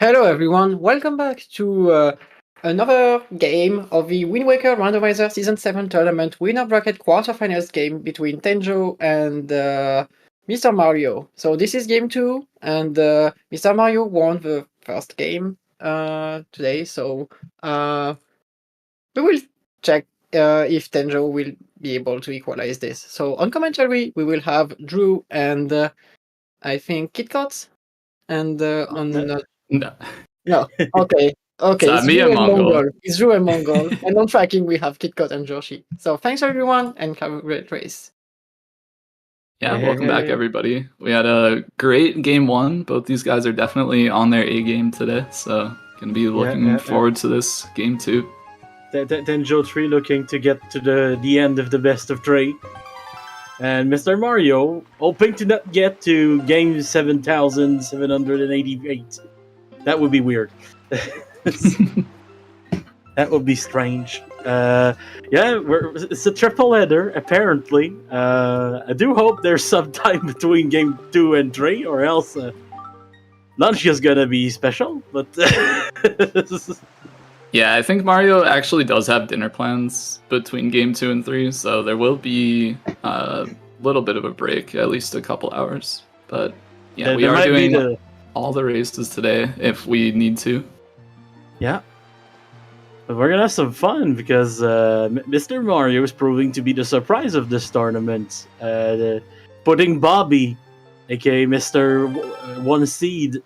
Hello everyone, welcome back to another game of the Wind Waker Randomizer Season 7 Tournament winner bracket quarterfinals game between Tenjo and Mr. Mario. So this is game 2, and Mr. Mario won the first game today, so we will check if Tenjo will be able to equalize this. So on commentary we will have Drew and I think KitKat, and on... No. No. Okay. It's me Drew and and Mongol. Mongol. It's Drew and Mongol. And on tracking we have KitKat and Joshi. So thanks everyone and have a great race. Yeah, welcome back everybody. We had a great game 1. Both these guys are definitely on their A game today, so gonna be looking forward to this game 2. tanjo3 looking to get to the end of the best of 3. And Mr. Mario hoping to not get to game 7,788. That would be weird. That would be strange. It's a triple header, apparently. I do hope there's some time between game 2 and 3, or else lunch is gonna be special. But yeah, I think Mario actually does have dinner plans between game 2 and 3, so there will be a little bit of a break, at least a couple hours. But yeah, we are doing all the races today if we need to. Yeah. But we're gonna have some fun because Mr. Mario is proving to be the surprise of this tournament. Putting Bobby, aka Mr. One Seed,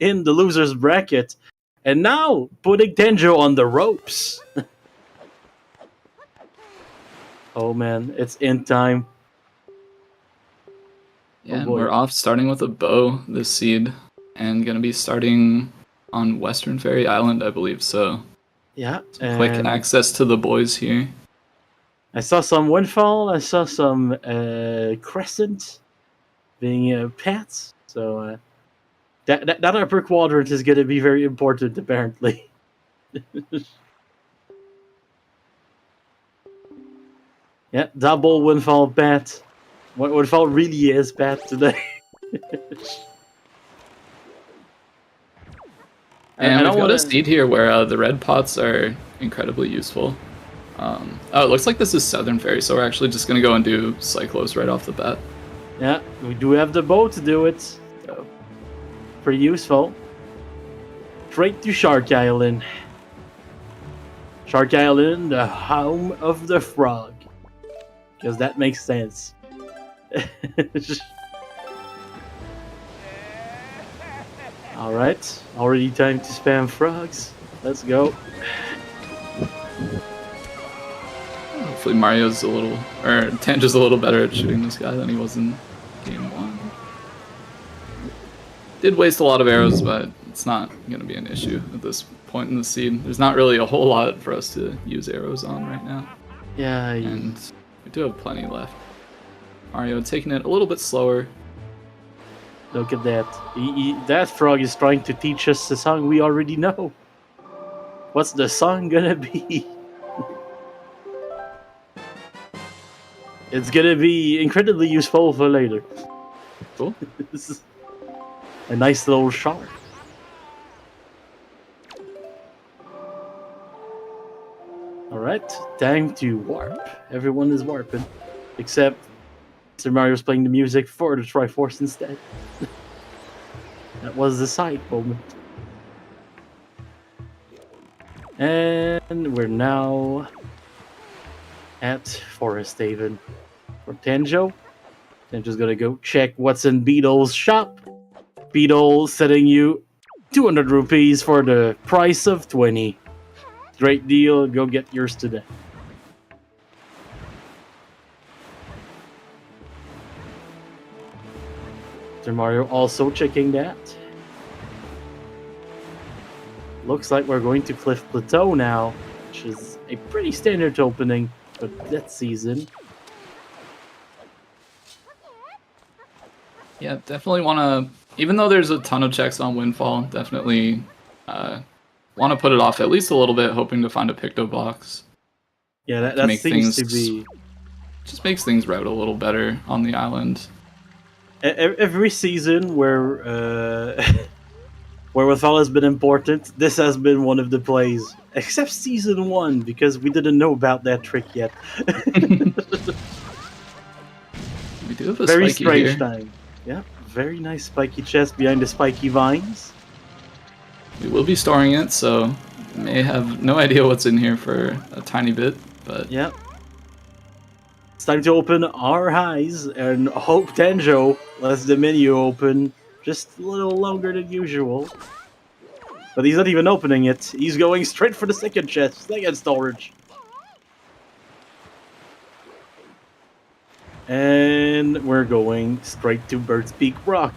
in the loser's bracket, and now putting Tenjo on the ropes. Oh man, it's in time. Yeah, we're off starting with a bow this seed, and gonna be starting on Western Fairy Island, I believe. So yeah, quick access to the boys here. I saw some Windfall. I saw some Crescent being pets. So that upper quadrant is going to be very important, apparently. Yeah, double Windfall bat. Windfall really is bad today. And we've got a seed here where the red pots are incredibly useful. Oh, it looks like this is Southern Fairy, so we're actually just going to go and do Cyclos right off the bat. Yeah, we do have the bow to do it. So, pretty useful. Straight to Shark Island. Shark Island, the home of the frog. Because that makes sense. Alright, already time to spam frogs. Let's go. Hopefully Mario's Tanjo's a little better at shooting this guy than he was in game 1. Did waste a lot of arrows, but it's not going to be an issue at this point in the seed. There's not really a whole lot for us to use arrows on right now. Yeah, and we do have plenty left. Mario taking it a little bit slower. Look at that. That frog is trying to teach us the song we already know. What's the song gonna be? It's gonna be incredibly useful for later. Cool. A nice little shark. Alright, time to warp. Everyone is warping. Except Mr. Mario's playing the music for the Triforce instead. That was the side moment. And we're now at Forest Haven for Tenjo. Tenjo's gonna go check what's in Beetle's shop. Beetle setting you 200 rupees for the price of 20. Great deal, go get yours today. Mr. Mario also checking that. Looks like we're going to Cliff Plateau now, which is a pretty standard opening for that season. Yeah, definitely want to, even though there's a ton of checks on Windfall, definitely want to put it off at least a little bit, hoping to find a Picto box. Yeah, that seems to be... Just makes things route a little better on the island. Every season where where Windfall has been important, this has been one of the plays. Except Season 1, because we didn't know about that trick yet. We do have a very spiky strange here. time. Yeah, very nice spiky chest behind the spiky vines. We will be storing it, so we may have no idea what's in here for a tiny bit, but yeah. It's time to open our eyes and hope Tanjo lets the menu open just a little longer than usual. But he's not even opening it. He's going straight for the second chest, second storage. And we're going straight to Bird's Peak Rock,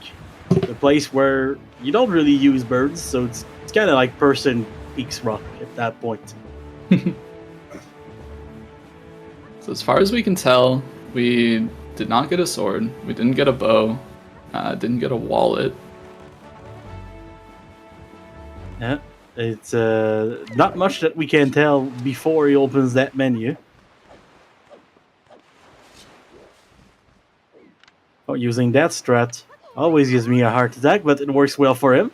the place where you don't really use birds, so it's kind of like Person Peaks Rock at that point. So as far as we can tell, we did not get a sword, we didn't get a bow, didn't get a wallet. Yeah, it's not much that we can tell before he opens that menu. Oh, using that strat always gives me a heart attack, but it works well for him.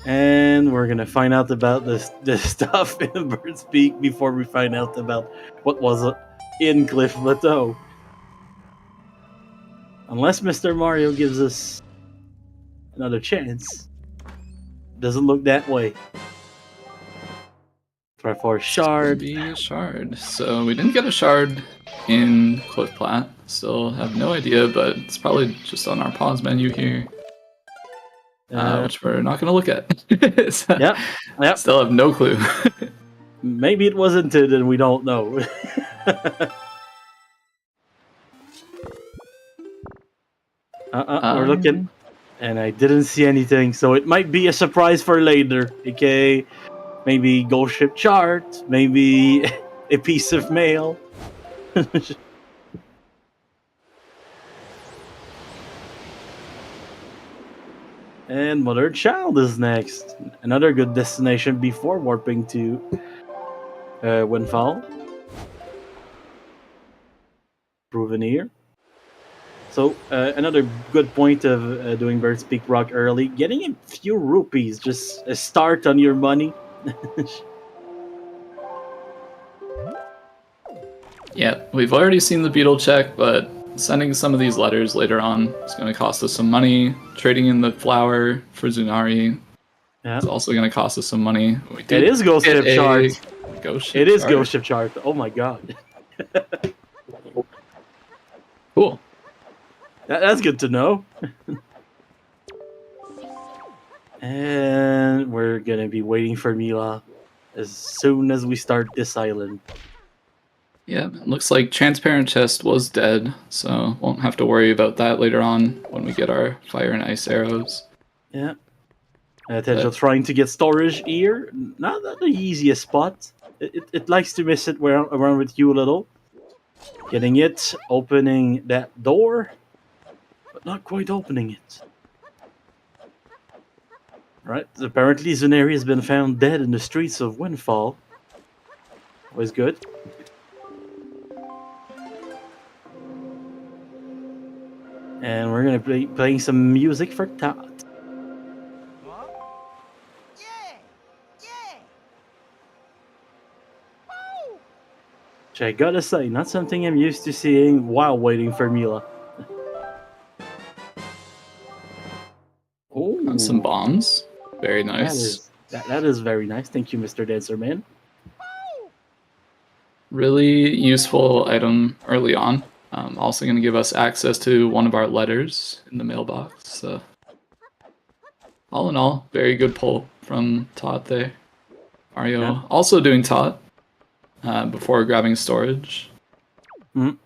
And we're gonna find out about the stuff in Bird's Peak before we find out about what was in Cliff Plateau. Unless Mr. Mario gives us another chance. Doesn't look that way. Try for a shard. Be a shard. So we didn't get a shard in Cliff Plat. Still have no idea, but it's probably just on our pause menu here. Which we're not going to look at. So yep. Still have no clue. Maybe it wasn't it, and we don't know. We're looking, and I didn't see anything, so it might be a surprise for later. Okay, maybe Ghost Ship chart, maybe a piece of mail. And Mother Child is next. Another good destination before warping to Windfall. Proven here. So another good point of doing Bird's Peak Rock early, getting a few rupees, just a start on your money. Yeah, we've already seen the beetle check, but sending some of these letters later on is going to cost us some money. Trading in the flower for Zunari is also going to cost us some money. It is Ghost Ship chart. It is Ghost Ship chart. Oh my god. Cool. That's good to know. And we're going to be waiting for Mila as soon as we start this island. Yeah, it looks like Transparent Chest was dead, so won't have to worry about that later on when we get our Fire and Ice arrows. Yeah. Tenjo trying to get storage here. Not the easiest spot. It likes to miss it around with you a little. Getting it, opening that door, but not quite opening it. Right, apparently Zunari has been found dead in the streets of Windfall. Always good. And we're gonna be playing some music for Todd. Which I gotta say, not something I'm used to seeing while waiting for Mila. Oh, some bombs. Very nice. That is very nice. Thank you, Mr. Dancer Man. Really useful item early on. Also going to give us access to one of our letters in the mailbox. So, all in all, very good pull from Tot there. Mario also doing Tot before grabbing storage. Mm-hmm.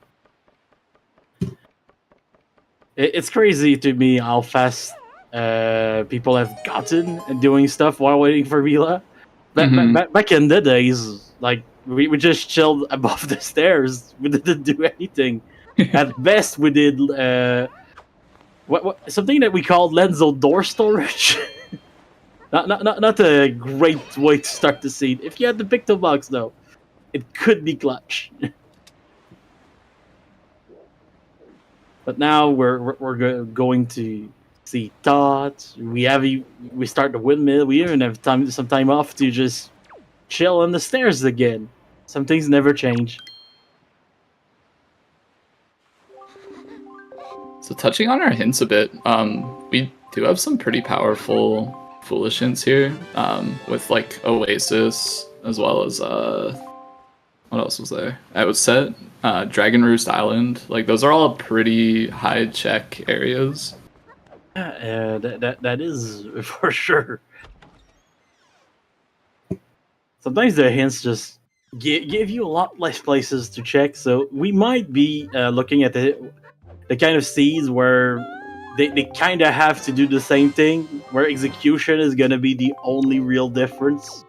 It's crazy to me how fast people have gotten and doing stuff while waiting for Mila. Back in the days, like we just chilled above the stairs. We didn't do anything. At best, we did something that we called Lenzo door storage. not a great way to start the scene. If you had the Picto box, though, it could be clutch. But now we're going to see Todd. We start the windmill. We even have some time off to just chill on the stairs again. Some things never change. So touching on our hints a bit, we do have some pretty powerful foolish hints here, with like Oasis, as well as what else was there? I would set Dragon Roost Island. Like those are all pretty high check areas. Yeah, that is for sure. Sometimes the hints just give you a lot less places to check, so we might be looking at the kind of seeds where they kind of have to do the same thing, where execution is going to be the only real difference.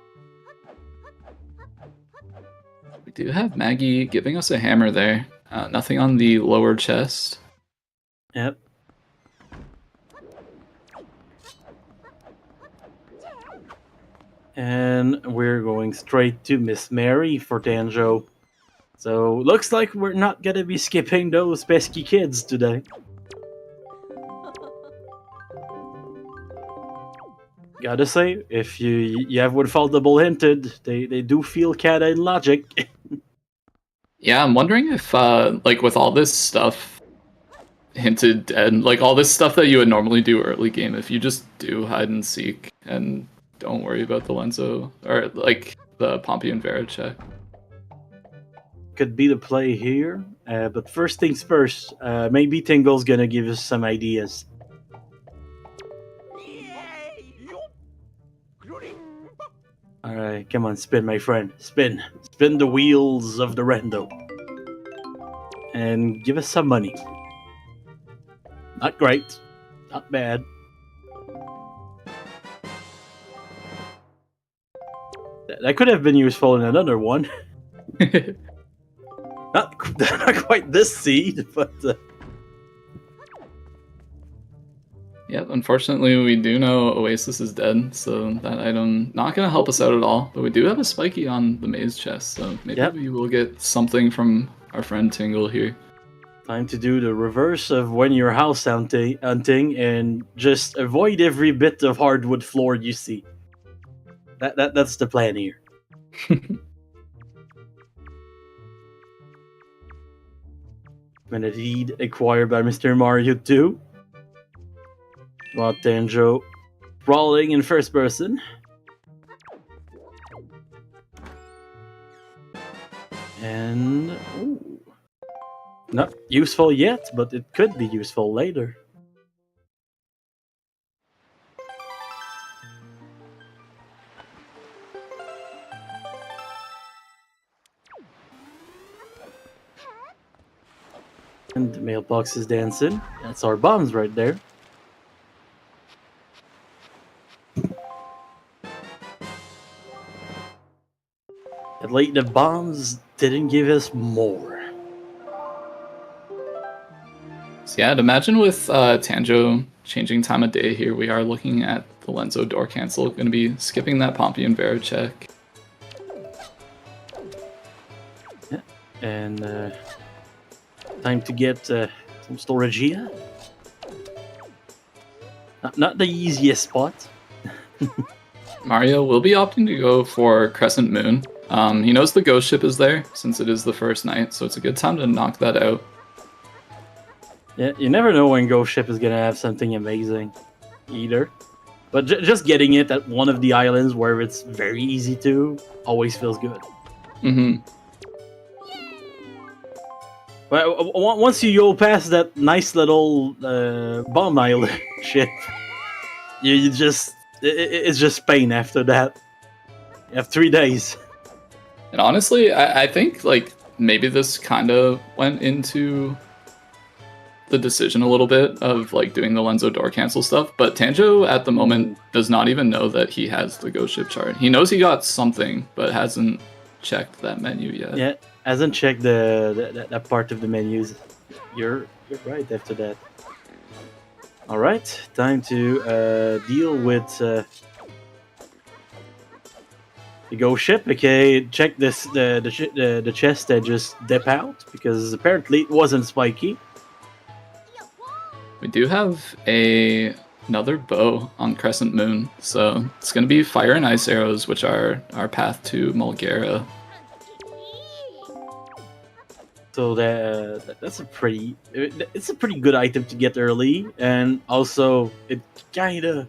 We do have Maggie giving us a hammer there. Nothing on the lower chest. Yep. And we're going straight to Miss Mary for Tanjo. So looks like we're not gonna be skipping those pesky kids today. Gotta say, if you have what Foldable hinted, they do feel kinda in logic. Yeah, I'm wondering if like with all this stuff hinted and like all this stuff that you would normally do early game, if you just do hide and seek and don't worry about the Lenzo or like the Pompey and Vera check. Could be the play here, but first things first, maybe Tingle's gonna give us some ideas. Alright, come on, spin, my friend. Spin. Spin the wheels of the rando. And give us some money. Not great. Not bad. That could have been useful in another one. not quite this seed, but... Yeah, unfortunately we do know Oasis is dead, so that item not going to help us out at all. But we do have a spiky on the maze chest, so maybe we will get something from our friend Tingle here. Time to do the reverse of when you're house hunting and just avoid every bit of hardwood floor you see. That's the plan here. Indeed, acquired by MrMario 2. While Tanjo brawling in first person. And... ooh. Not useful yet, but it could be useful later. And the mailbox is dancing. That's our bombs right there. At least the bombs didn't give us more. So yeah, I'd imagine with Tanjo changing time of day here, we are looking at the Lenzo door cancel. Going to be skipping that Pompey and Vera check. Yeah, and time to get some storage here. Not the easiest spot. Mario will be opting to go for Crescent Moon. He knows the ghost ship is there since it is the first night, so it's a good time to knock that out. Yeah, you never know when ghost ship is gonna have something amazing, either. But just getting it at one of the islands where it's very easy to always feels good. Mm-hmm. Well, once you go past that nice little bomb island ship, you just it's just pain after that. You have 3 days. And honestly, I think like maybe this kind of went into the decision a little bit of like doing the Lenzo door cancel stuff, but Tanjo at the moment does not even know that he has the ghost ship chart. He knows he got something, but hasn't checked that menu yet. Yeah, hasn't checked that part of the menus. You're right after that. All right, time to deal with the ghost ship. Okay, check this the chest that just dip out because apparently it wasn't spiky. We do have another bow on Crescent Moon, so it's going to be fire and ice arrows, which are our path to Mulgara. So that's a pretty good item to get early, and also it kind of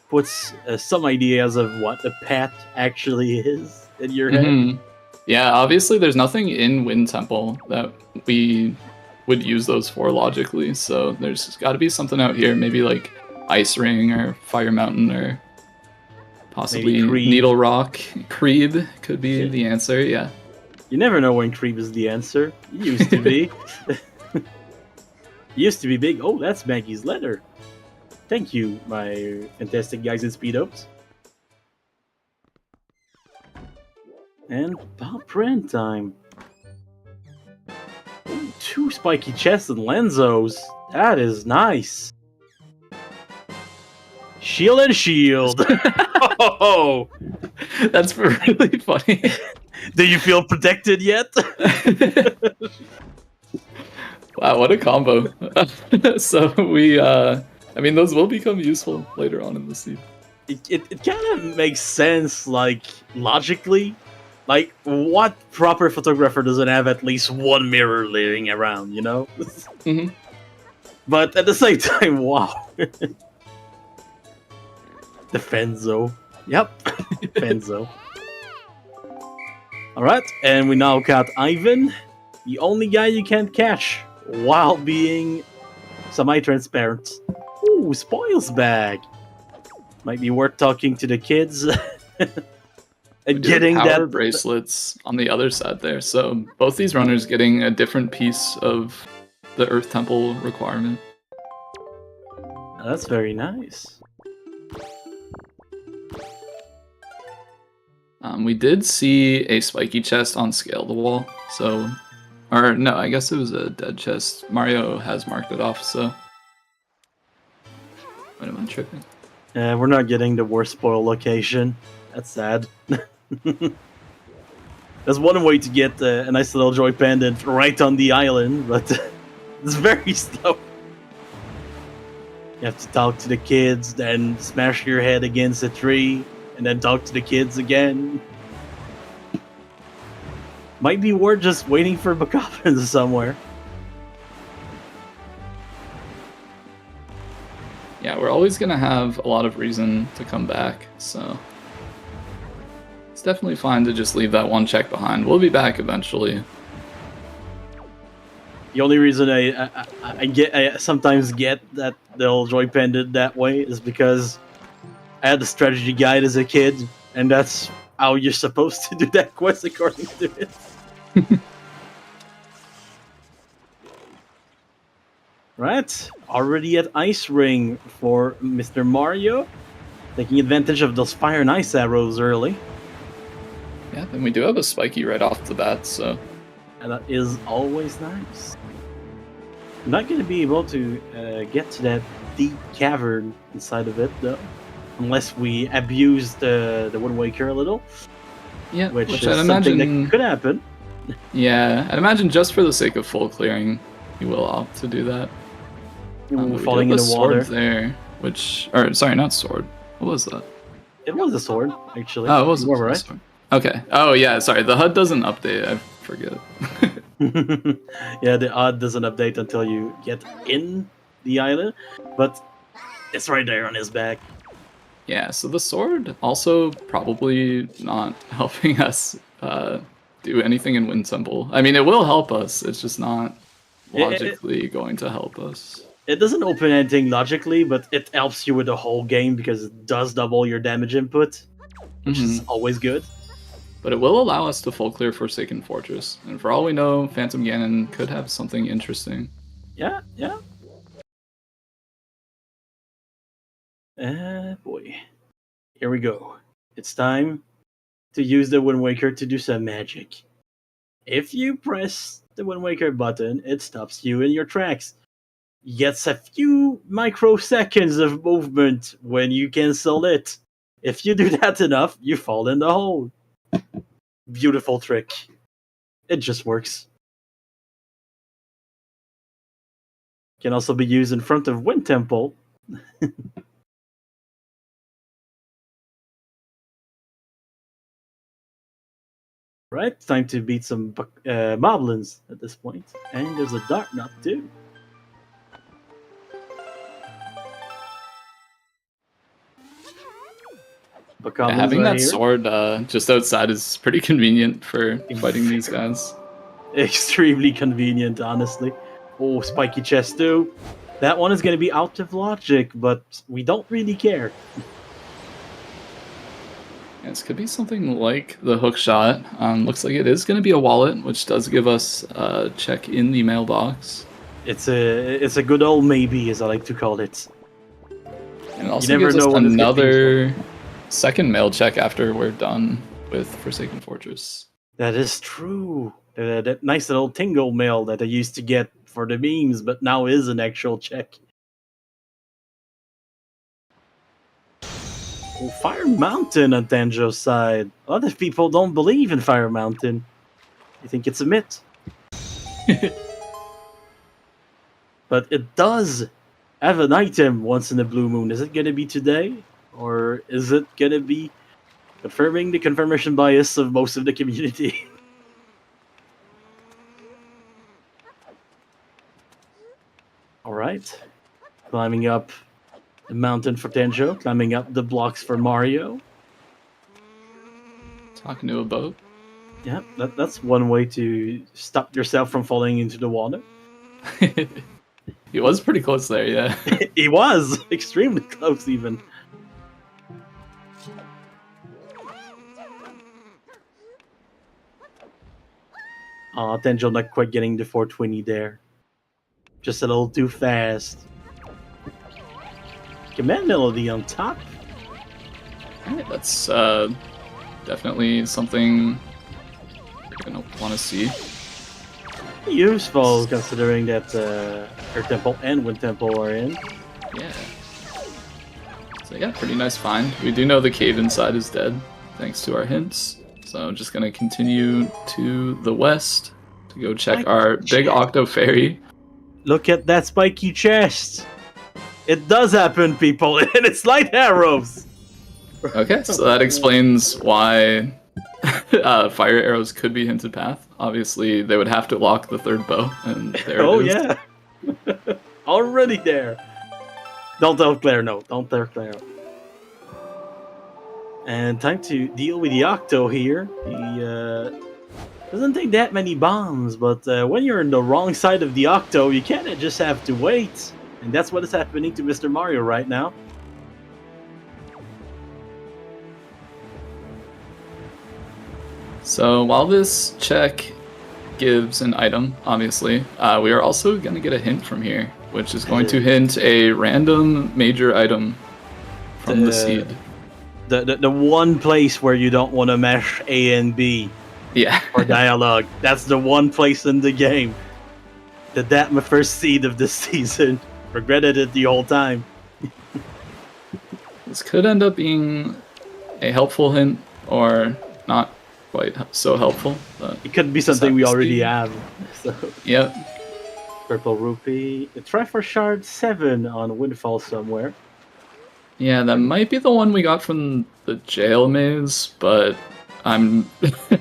puts some ideas of what the path actually is in your head. Yeah, obviously there's nothing in Wind Temple that we would use those for logically, so there's got to be something out here, maybe like Ice Ring or Fire Mountain or possibly Needle Rock. Creeb could be the answer, yeah. You never know when Creep is the answer. It used to be. It used to be big. Oh, that's Maggie's letter. Thank you, my fantastic guys in Speedos. And Bob Brand time. Ooh, 2 spiky chests and Lenzos. That is nice. Shield and shield. Oh, that's really funny. Do you feel protected yet? Wow, what a combo. So we, I mean, those will become useful later on in the season. It kind of makes sense, like, logically. Like, what proper photographer doesn't have at least one mirror laying around, you know? Mm-hmm. But at the same time, wow. The Fenzo. Yep, Fenzo. Alright, and we now got Ivan, the only guy you can't catch while being semi-transparent. Ooh, spoils bag. Might be worth talking to the kids and getting power that bracelets on the other side there. So both these runners getting a different piece of the Earth Temple requirement. That's very nice. We did see a spiky chest on Scale the Wall, so... Or, no, I guess it was a dead chest. Mario has marked it off, so... What am I tripping? We're not getting the worst spoil location. That's sad. There's one way to get a nice little joy pendant right on the island, but it's very slow. You have to talk to the kids, then smash your head against a tree, and then talk to the kids again. Might be worth just waiting for Bacopins somewhere. Yeah, we're always going to have a lot of reason to come back, so... It's definitely fine to just leave that one check behind. We'll be back eventually. The only reason I sometimes get that they'll joy pendant that way is because I had the strategy guide as a kid, and that's how you're supposed to do that quest according to it. Right, already at Ice Ring for Mr. Mario, taking advantage of those fire and ice arrows early. Yeah, and we do have a spiky right off the bat, so... And that is always nice. I'm not going to be able to get to that deep cavern inside of it, though. Unless we abuse the Wind Waker a little. Yeah, which is I'd something imagine... that could happen. Yeah, I'd imagine just for the sake of full clearing, you will opt to do that. Falling in the water. There, which... Or, sorry, not sword. What was that? It was a sword, actually. Oh, it was a right? sword. Okay. Oh, yeah, sorry. The HUD doesn't update. I forget. Yeah, the HUD doesn't update until you get in the island. But it's right there on his back. Yeah, so the sword also probably not helping us do anything in Wind Temple. I mean, it will help us. It's just not logically going to help us. It doesn't open anything logically, but it helps you with the whole game because it does double your damage input, which is always good. But it will allow us to full clear Forsaken Fortress. And for all we know, Phantom Ganon could have something interesting. Yeah, yeah. Boy. Here we go. It's time to use the Wind Waker to do some magic. If you press the Wind Waker button, it stops you in your tracks. Gets a few microseconds of movement when you cancel it. If you do that enough, you fall in the hole. Beautiful trick. It just works. Can also be used in front of Wind Temple. Right, time to beat some moblins at this point. And there's a Dark Knot too. Yeah, having that sword just outside is pretty convenient for fighting these guys. Extremely convenient, honestly. Oh, spiky chest too. That one is going to be out of logic, but we don't really care. Yeah, this could be something like the hook shot. Looks like it is going to be a wallet, which does give us a check in the mailbox. It's a good old maybe, as I like to call it. And it also gives us another second mail check after we're done with Forsaken Fortress. That is true. That nice little tingle mail that I used to get for the memes, but now is an actual check. Oh, Fire Mountain on Tanjo's side. A lot of people don't believe in Fire Mountain. They think it's a myth. But it does have an item once in a blue moon. Is it going to be today? Or is it going to be confirming the confirmation bias of most of the community? Alright. Climbing up the mountain for Tanjo. Climbing up the blocks for Mario. Talking to a boat. Yeah, that's one way to stop yourself from falling into the water. He was pretty close there, yeah. He was! Extremely close, even. Aw, Tanjo not quite getting the 420 there. Just a little too fast. Command melody on top. Alright, that's definitely something you're gonna want to see. Useful, considering that Earth Temple and Wind Temple are in. Yeah. So yeah, pretty nice find. We do know the cave inside is dead, thanks to our hints. So I'm just gonna continue to the west to go check our big Octo Fairy. Look at that spiky chest! It does happen, people, and it's light arrows! Okay, so that explains why fire arrows could be hinted path. Obviously, they would have to lock the third bow, and there it is. Yeah! Already there! Don't tell Claire, no. Don't tell Claire. And time to deal with the Octo here. He doesn't take that many bombs, but when you're on the wrong side of the Octo, you kind of just have to wait. And that's what is happening to Mr. Mario right now. So while this check gives an item, obviously, we are also going to get a hint from here, which is going to hint a random major item from the seed. The one place where you don't want to mash A and B. Yeah. For dialogue. That's the one place in the game. That my first seed of this season. Regretted it the whole time. This could end up being a helpful hint, or not quite so helpful. But it could be something we already have. So. Yep. Purple Rupee. Try for Shard 7 on Windfall somewhere. Yeah, that might be the one we got from the jail maze, but I'm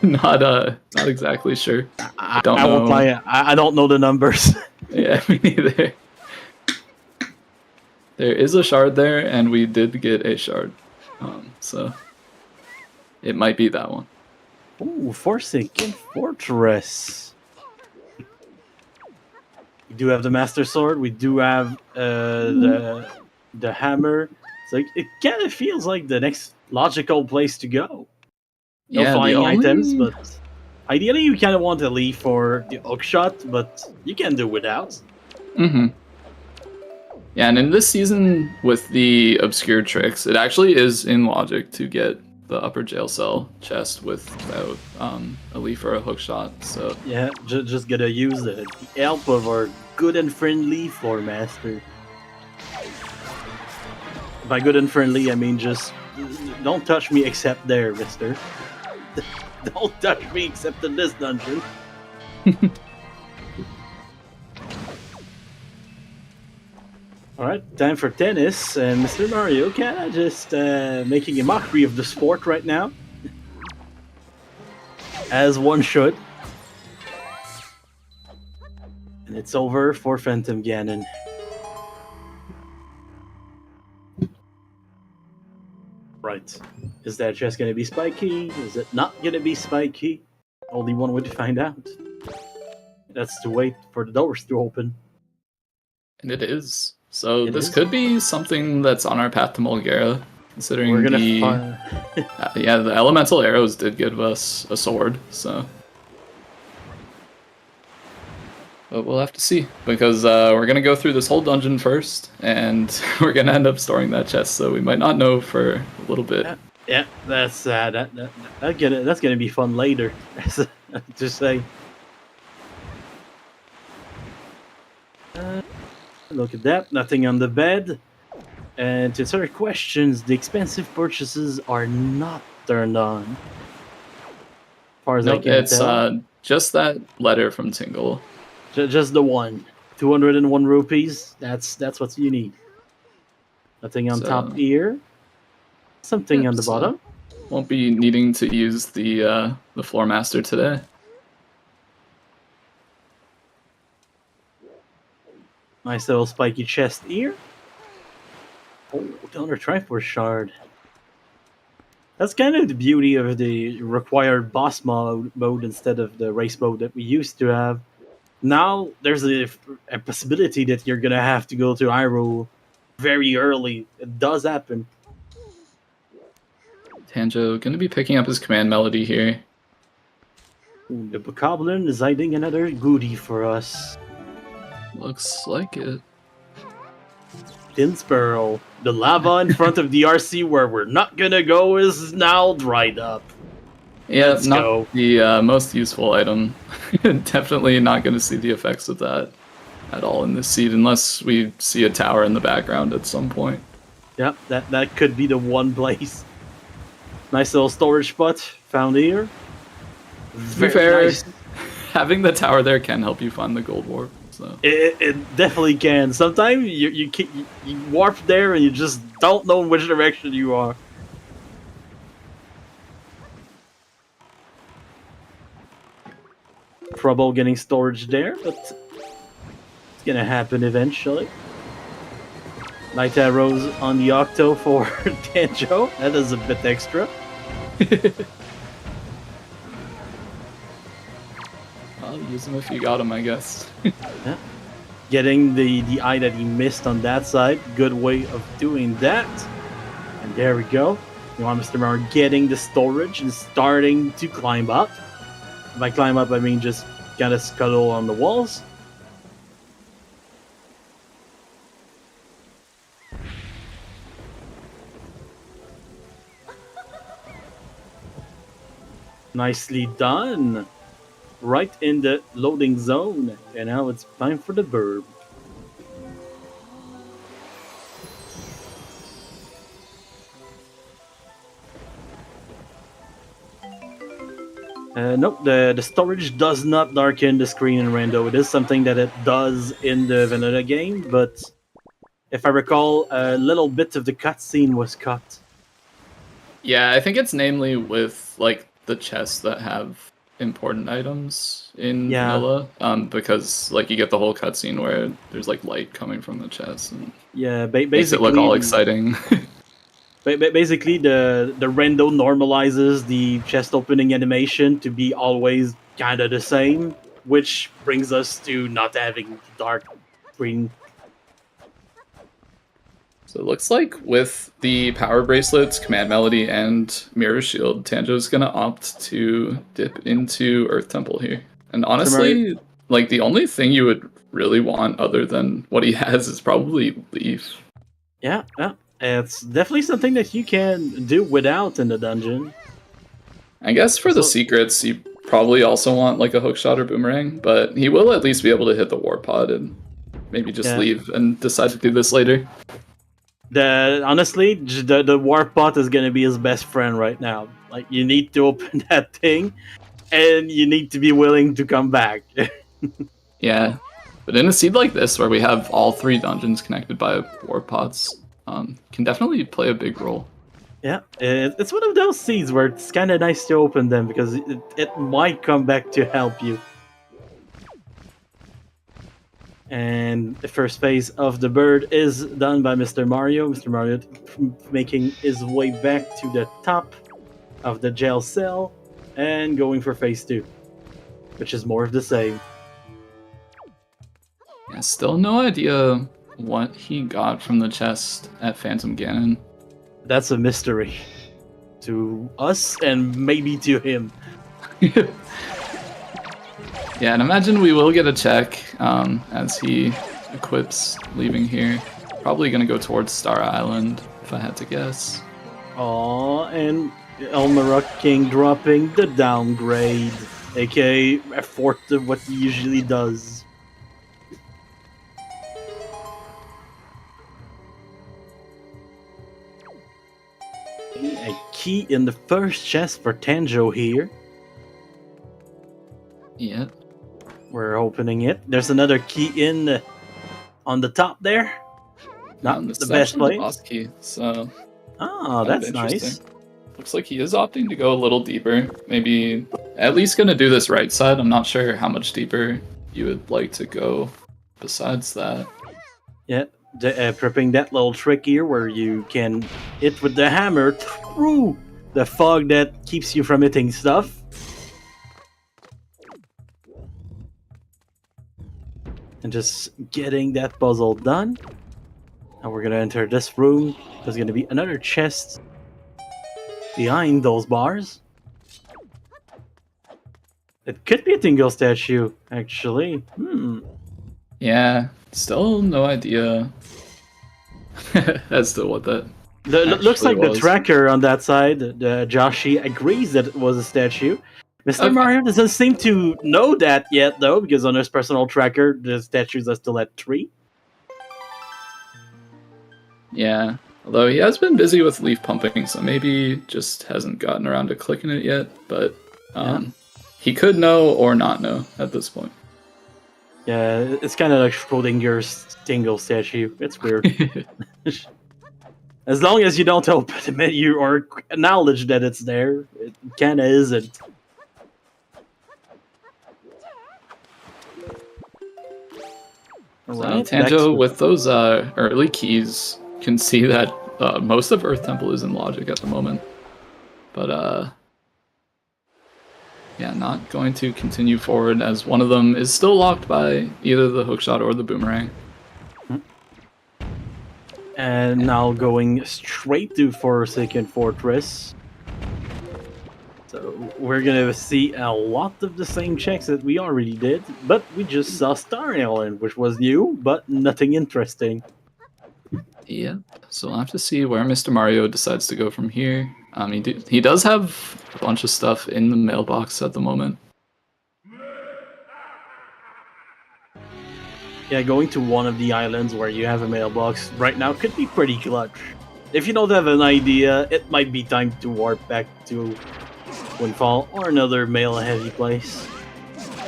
not exactly sure. I don't know. Won't lie, I don't know the numbers. Yeah, me neither. There is a shard there, and we did get a shard. So it might be that one. Ooh, Forsaken Fortress. We do have the Master Sword. We do have the hammer. So it kind of feels like the next logical place to go. No flying items, but ideally you kind of want to leave for the hook shot, but you can do without. Mm-hmm. Yeah, and in this season with the obscure tricks, it actually is in logic to get the upper jail cell chest without a leaf or a hook shot. So yeah, just gotta use the help of our good and friendly floor master. By good and friendly, I mean just don't touch me except there, mister. Don't touch me except in this dungeon. Alright, time for tennis, and Mr. Mario kinda just making a mockery of the sport right now. As one should. And it's over for Phantom Ganon. Right. Is that just gonna be spiky? Is it not gonna be spiky? Only one way to find out. That's to wait for the doors to open. And it is. So this could be something that's on our path to Mulgara, considering We're gonna yeah, the elemental arrows did give us a sword, so. But we'll have to see, because we're gonna go through this whole dungeon first, and we're gonna end up storing that chest, so we might not know for a little bit. Yeah, that's gonna be fun later. To say. Look at that, nothing on the bed. And to answer questions, the expensive purchases are not turned on. As far as I can tell. It's just that letter from Tingle. Just the one. 201 rupees. That's what you need. Nothing on top here. Something on the bottom. Won't be needing to use the Floor Master today. Nice little spiky chest here. Oh, another Triforce shard. That's kind of the beauty of the required boss mode instead of the race mode that we used to have. Now there's a possibility that you're gonna have to go to Hyrule very early. It does happen. Tanjo gonna be picking up his command melody here. Ooh, the Bokoblin is hiding another goodie for us. Looks like it. Dinsborough. The lava in front of the RC where we're not gonna go is now dried up. Yeah, Let's not go. the most useful item. Definitely not going to see the effects of that at all in this seed, unless we see a tower in the background at some point. Yep, that could be the one place. Nice little storage spot found here. To be fair, having the tower there can help you find the gold warp. So it definitely can. Sometimes you warp there and you just don't know in which direction you are. Trouble getting storage there, but it's gonna happen eventually. Light arrows on the Octo for Tanjo. That is a bit extra. I'll use them if you got them, I guess. Yeah. Getting the eye that he missed on that side. Good way of doing that. And there we go. You want Mr. Mario getting the storage and starting to climb up. By climb up, I mean just kind of scuttle on the walls. Nicely done. Right in the loading zone. And now it's time for the burb. Nope, the storage does not darken the screen in Rando. It is something that it does in the vanilla game, but if I recall, a little bit of the cutscene was cut. Yeah, I think it's namely with like the chests that have important items in vanilla, because like you get the whole cutscene where there's like light coming from the chest and basically makes it look all exciting. Basically, the rendo normalizes the chest opening animation to be always kind of the same, which brings us to not having dark screen. So it looks like with the power bracelets, command melody, and mirror shield, Tanjo's gonna opt to dip into Earth Temple here. And honestly, like the only thing you would really want other than what he has is probably Leaf. Yeah. It's definitely something that you can do without in the dungeon. I guess for the secrets, you probably also want like a hookshot or boomerang, but he will at least be able to hit the warp pod and maybe just leave and decide to do this later. Honestly, the warp pod is gonna be his best friend right now. Like, you need to open that thing, and you need to be willing to come back. Yeah. But in a seed like this, where we have all 3 dungeons connected by warp pods, can definitely play a big role. Yeah, it's one of those seeds where it's kind of nice to open them because it might come back to help you. And the first phase of the bird is done by Mr. Mario. Mr. Mario making his way back to the top of the jail cell and going for phase 2, which is more of the same. Yeah, still no idea what he got from the chest at Phantom Ganon. That's a mystery to us and maybe to him. Yeah, and imagine we will get a check as he equips leaving here. Probably going to go towards Star Island, if I had to guess. Aww, and Elmarok King dropping the downgrade, aka a fourth of what he usually does. A key in the first chest for Tanjo here. Yeah. We're opening it. There's another key in on the top there. Not the best place. Boss key, so that's nice. Looks like he is opting to go a little deeper. Maybe at least gonna do this right side. I'm not sure how much deeper you would like to go besides that. Yeah, prepping that little trick here where you can hit with the hammer through the fog that keeps you from hitting stuff. And just getting that puzzle done. Now we're gonna enter this room. There's gonna be another chest behind those bars. It could be a Tingle statue, actually. Yeah, still no idea as to what that looks like was. The tracker on that side, Joshi, agrees that it was a statue. Mr. Mario doesn't seem to know that yet, though, because on his personal tracker, the statues are still at 3. Yeah, although he has been busy with leaf pumping, so maybe just hasn't gotten around to clicking it yet, but he could know or not know at this point. Yeah, it's kind of like Schrodinger's Tingle statue. It's weird. As long as you don't open the menu or acknowledge that it's there, it kind of isn't. Right, Tanjo, with those early keys, can see that most of Earth Temple is in logic at the moment. But, yeah, not going to continue forward as one of them is still locked by either the hookshot or the boomerang. And now going straight to Forsaken Fortress. So we're gonna see a lot of the same checks that we already did, but we just saw Star Island, which was new, but nothing interesting. Yeah, so we'll have to see where Mr. Mario decides to go from here. He does have a bunch of stuff in the mailbox at the moment. Yeah, going to one of the islands where you have a mailbox right now could be pretty clutch. If you don't have an idea, it might be time to warp back to Windfall or another mail-heavy place.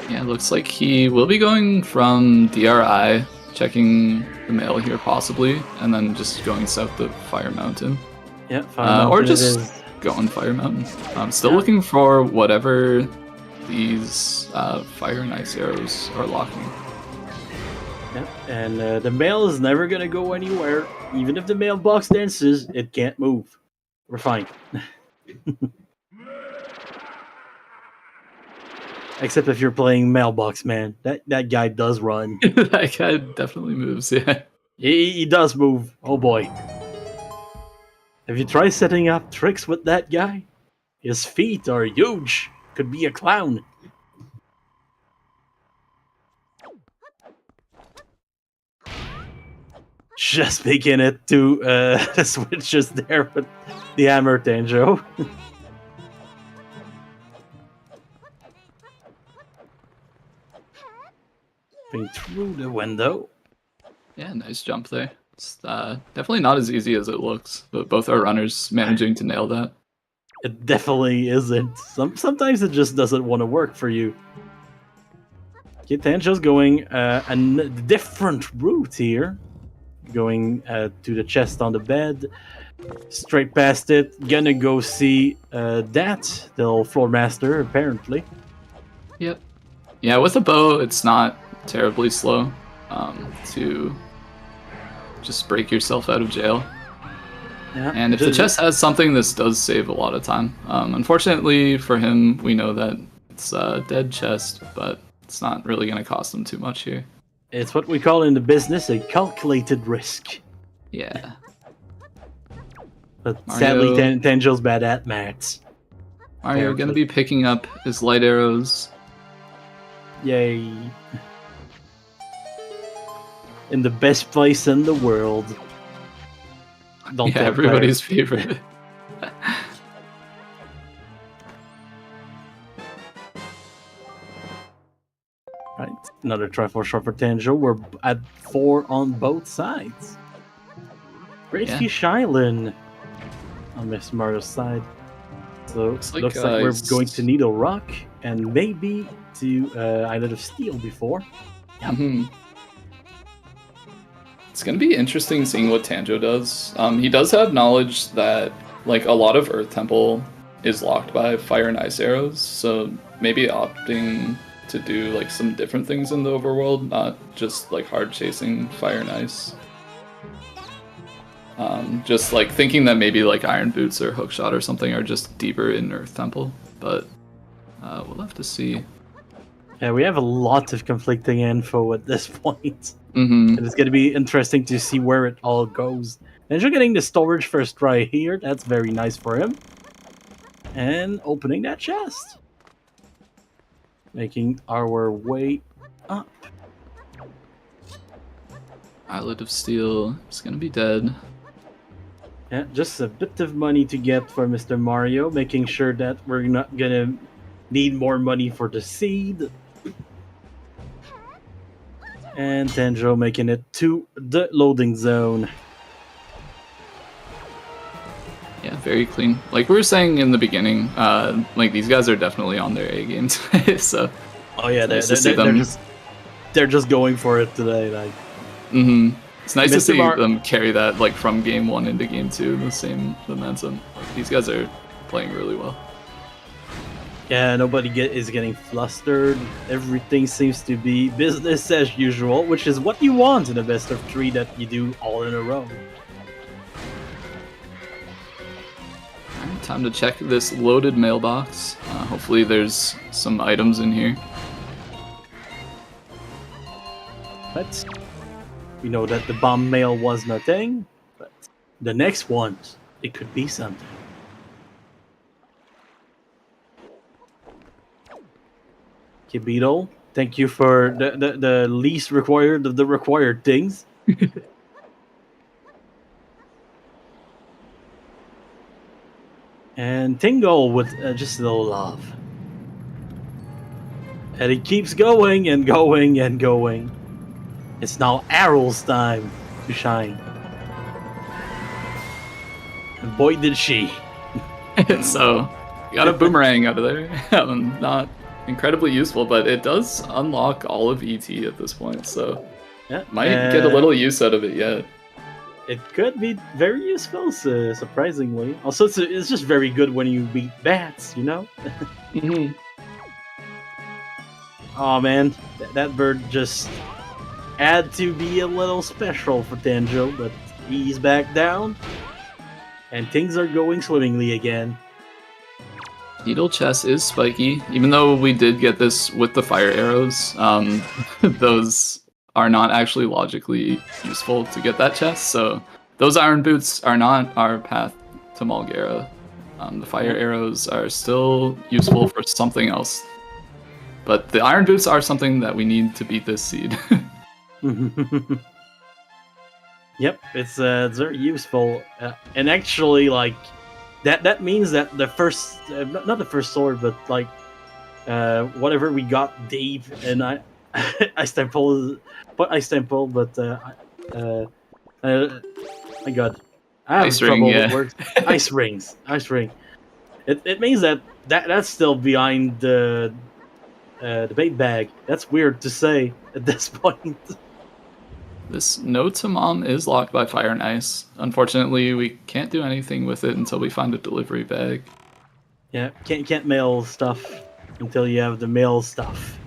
Yeah, looks like he will be going from DRI, checking the mail here possibly, and then just going south to Fire Mountain. Yeah, Fire Mountain. Or just going Fire Mountain. I'm still looking for whatever these fire and ice arrows are locking. Yeah, and the mail is never gonna go anywhere. Even if the mailbox dances, it can't move. We're fine. Except if you're playing Mailbox Man. That guy does run. That guy definitely moves, yeah. He does move. Oh boy. Have you tried setting up tricks with that guy? His feet are huge. Could be a clown. Just making it to switch just there with the hammer Tanjo. Through the window. Yeah, nice jump there. It's definitely not as easy as it looks, but both our runners managing to nail that. It definitely isn't. Sometimes it just doesn't want to work for you. Tanjo's going a different route here. Going to the chest on the bed. Straight past it. Gonna go see that, the old floor master, apparently. Yep. Yeah, with a bow, it's not terribly slow to just break yourself out of jail. Yeah, and if the chest has something, this does save a lot of time. Unfortunately for him, we know that it's a dead chest, but it's not really going to cost him too much here. It's what we call in the business a calculated risk. Yeah. But Mario, sadly, Tanjo's bad at maths. Mario going to be picking up his light arrows. Yay. In the best place in the world. Don't yeah, everybody's favorite. Right, another try for shot for Tanjo. We're at 4 on both sides. Great Fish Island on Mr. Mario's side. So looks like we're going to Needle Rock and maybe to Island of Steel before. Yeah. Mm-hmm. It's going to be interesting seeing what Tanjo does. He does have knowledge that like a lot of Earth Temple is locked by fire and ice arrows, so maybe opting to do like some different things in the overworld, not just like hard chasing fire and ice. Just like thinking that maybe like Iron Boots or Hookshot or something are just deeper in Earth Temple, but we'll have to see. Yeah, we have a lot of conflicting info at this point. Mm-hmm. And it's going to be interesting to see where it all goes. And you're getting the storage first try here. That's very nice for him. And opening that chest. Making our way up. Island of Steel is going to be dead. Yeah, just a bit of money to get for Mr. Mario. Making sure that we're not going to need more money for the seed. And Tanjo making it to the loading zone. Yeah, very clean. Like we were saying in the beginning, like these guys are definitely on their A game today. So, oh yeah, they're just going for it today. Like, it's nice to see them carry that like from game 1 into game 2, the same momentum. Like, these guys are playing really well. Yeah, nobody is getting flustered. Everything seems to be business as usual, which is what you want in a best of 3 that you do all in a row. Alright, time to check this loaded mailbox. Hopefully there's some items in here. But we know that the bomb mail was nothing, but the next one, it could be something. Kibito, thank you for the least required of the required things. And Tingle with just a little love. And he keeps going and going and going. It's now Arrow's time to shine. And boy did she. So, got a boomerang out of there. Not incredibly useful, but it does unlock all of ET at this point, so yeah, might get a little use out of it yet. It could be very useful, surprisingly. Also, it's just very good when you beat bats, you know? Oh man, that bird just had to be a little special for Tanjo, but he's back down, and things are going swimmingly again. Needle chest is spiky, even though we did get this with the fire arrows. Those are not actually logically useful to get that chest, so those iron boots are not our path to Malgara. The fire arrows are still useful for something else, but the iron boots are something that we need to beat this seed. Yep, it's very useful, and actually, like, that means that the first, not the first sword, but like, whatever we got deep, and Ice Temple, but my God, I have trouble with words. Ice ring. It means that's still behind the the bait bag. That's weird to say at this point. This note to mom is locked by fire and ice. Unfortunately, we can't do anything with it until we find a delivery bag. Yeah, can't mail stuff until you have the mail stuff.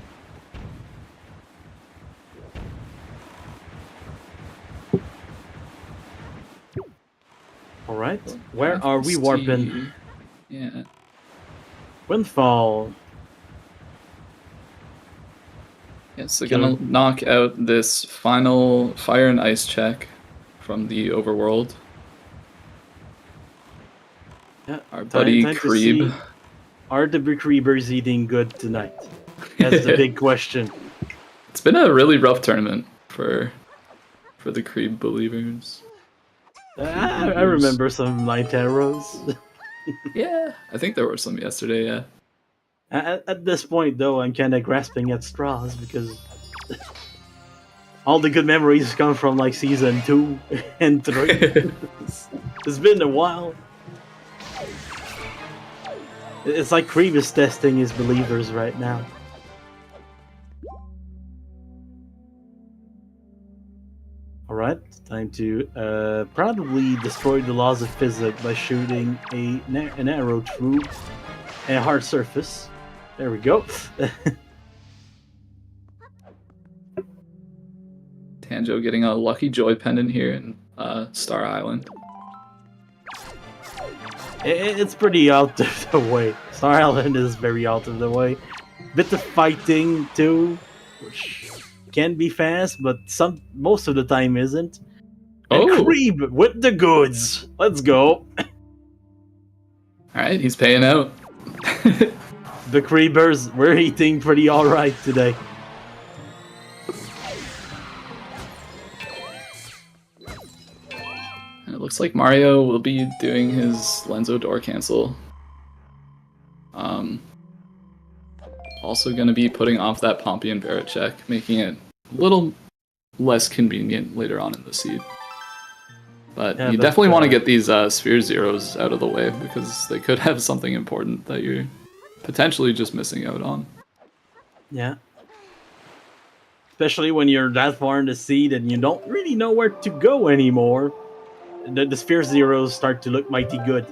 All right, where are we warping? Yeah. Windfall. Yeah, so gonna knock out this final fire and ice check from the overworld. Yeah, our buddy Creeb. Are the Creebers eating good tonight? That's the big question. It's been a really rough tournament for the Creeb believers. I remember some light arrows. Yeah, I think there were some yesterday, yeah. At this point, though, I'm kind of grasping at straws because all the good memories come from like season 2 and 3. It's been a while. It's like Creeb is testing his believers right now. Alright, time to probably destroy the laws of physics by shooting an arrow through a hard surface. There we go. Tanjo getting a Lucky Joy pendant here in Star Island. It's pretty out of the way. Star Island is very out of the way. Bit of fighting too, which can be fast, but most of the time isn't. And Creeb with the goods. Let's go. Alright, he's paying out. The Creebers, we're eating pretty alright today. And it looks like Mario will be doing his Lenzo door cancel. Also going to be putting off that Pompey and Barrett check, making it a little less convenient later on in the seed. But you definitely want to get these Sphere Zeros out of the way, because they could have something important that you're potentially just missing out on. Yeah. Especially when you're that far in the seed and you don't really know where to go anymore. The Sphere Zeros start to look mighty good.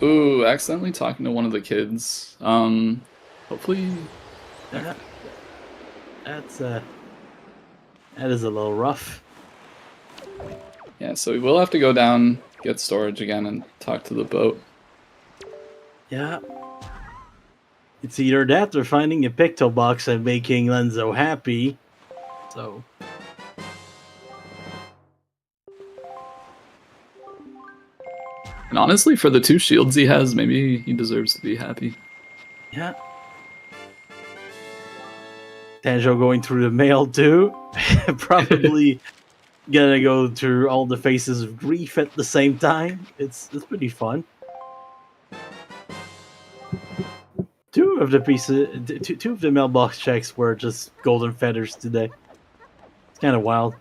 Ooh, accidentally talking to one of the kids. Hopefully... That is a little rough. Yeah, so we will have to go down, get storage again, and talk to the boat. Yeah. It's either that or finding a picto box and making Lenzo happy. So... And honestly, for the 2 shields he has, maybe he deserves to be happy. Yeah. Tanjo going through the mail too. Probably gonna go through all the faces of grief at the same time. It's pretty fun. Two of the mailbox checks were just golden feathers today. It's kind of wild.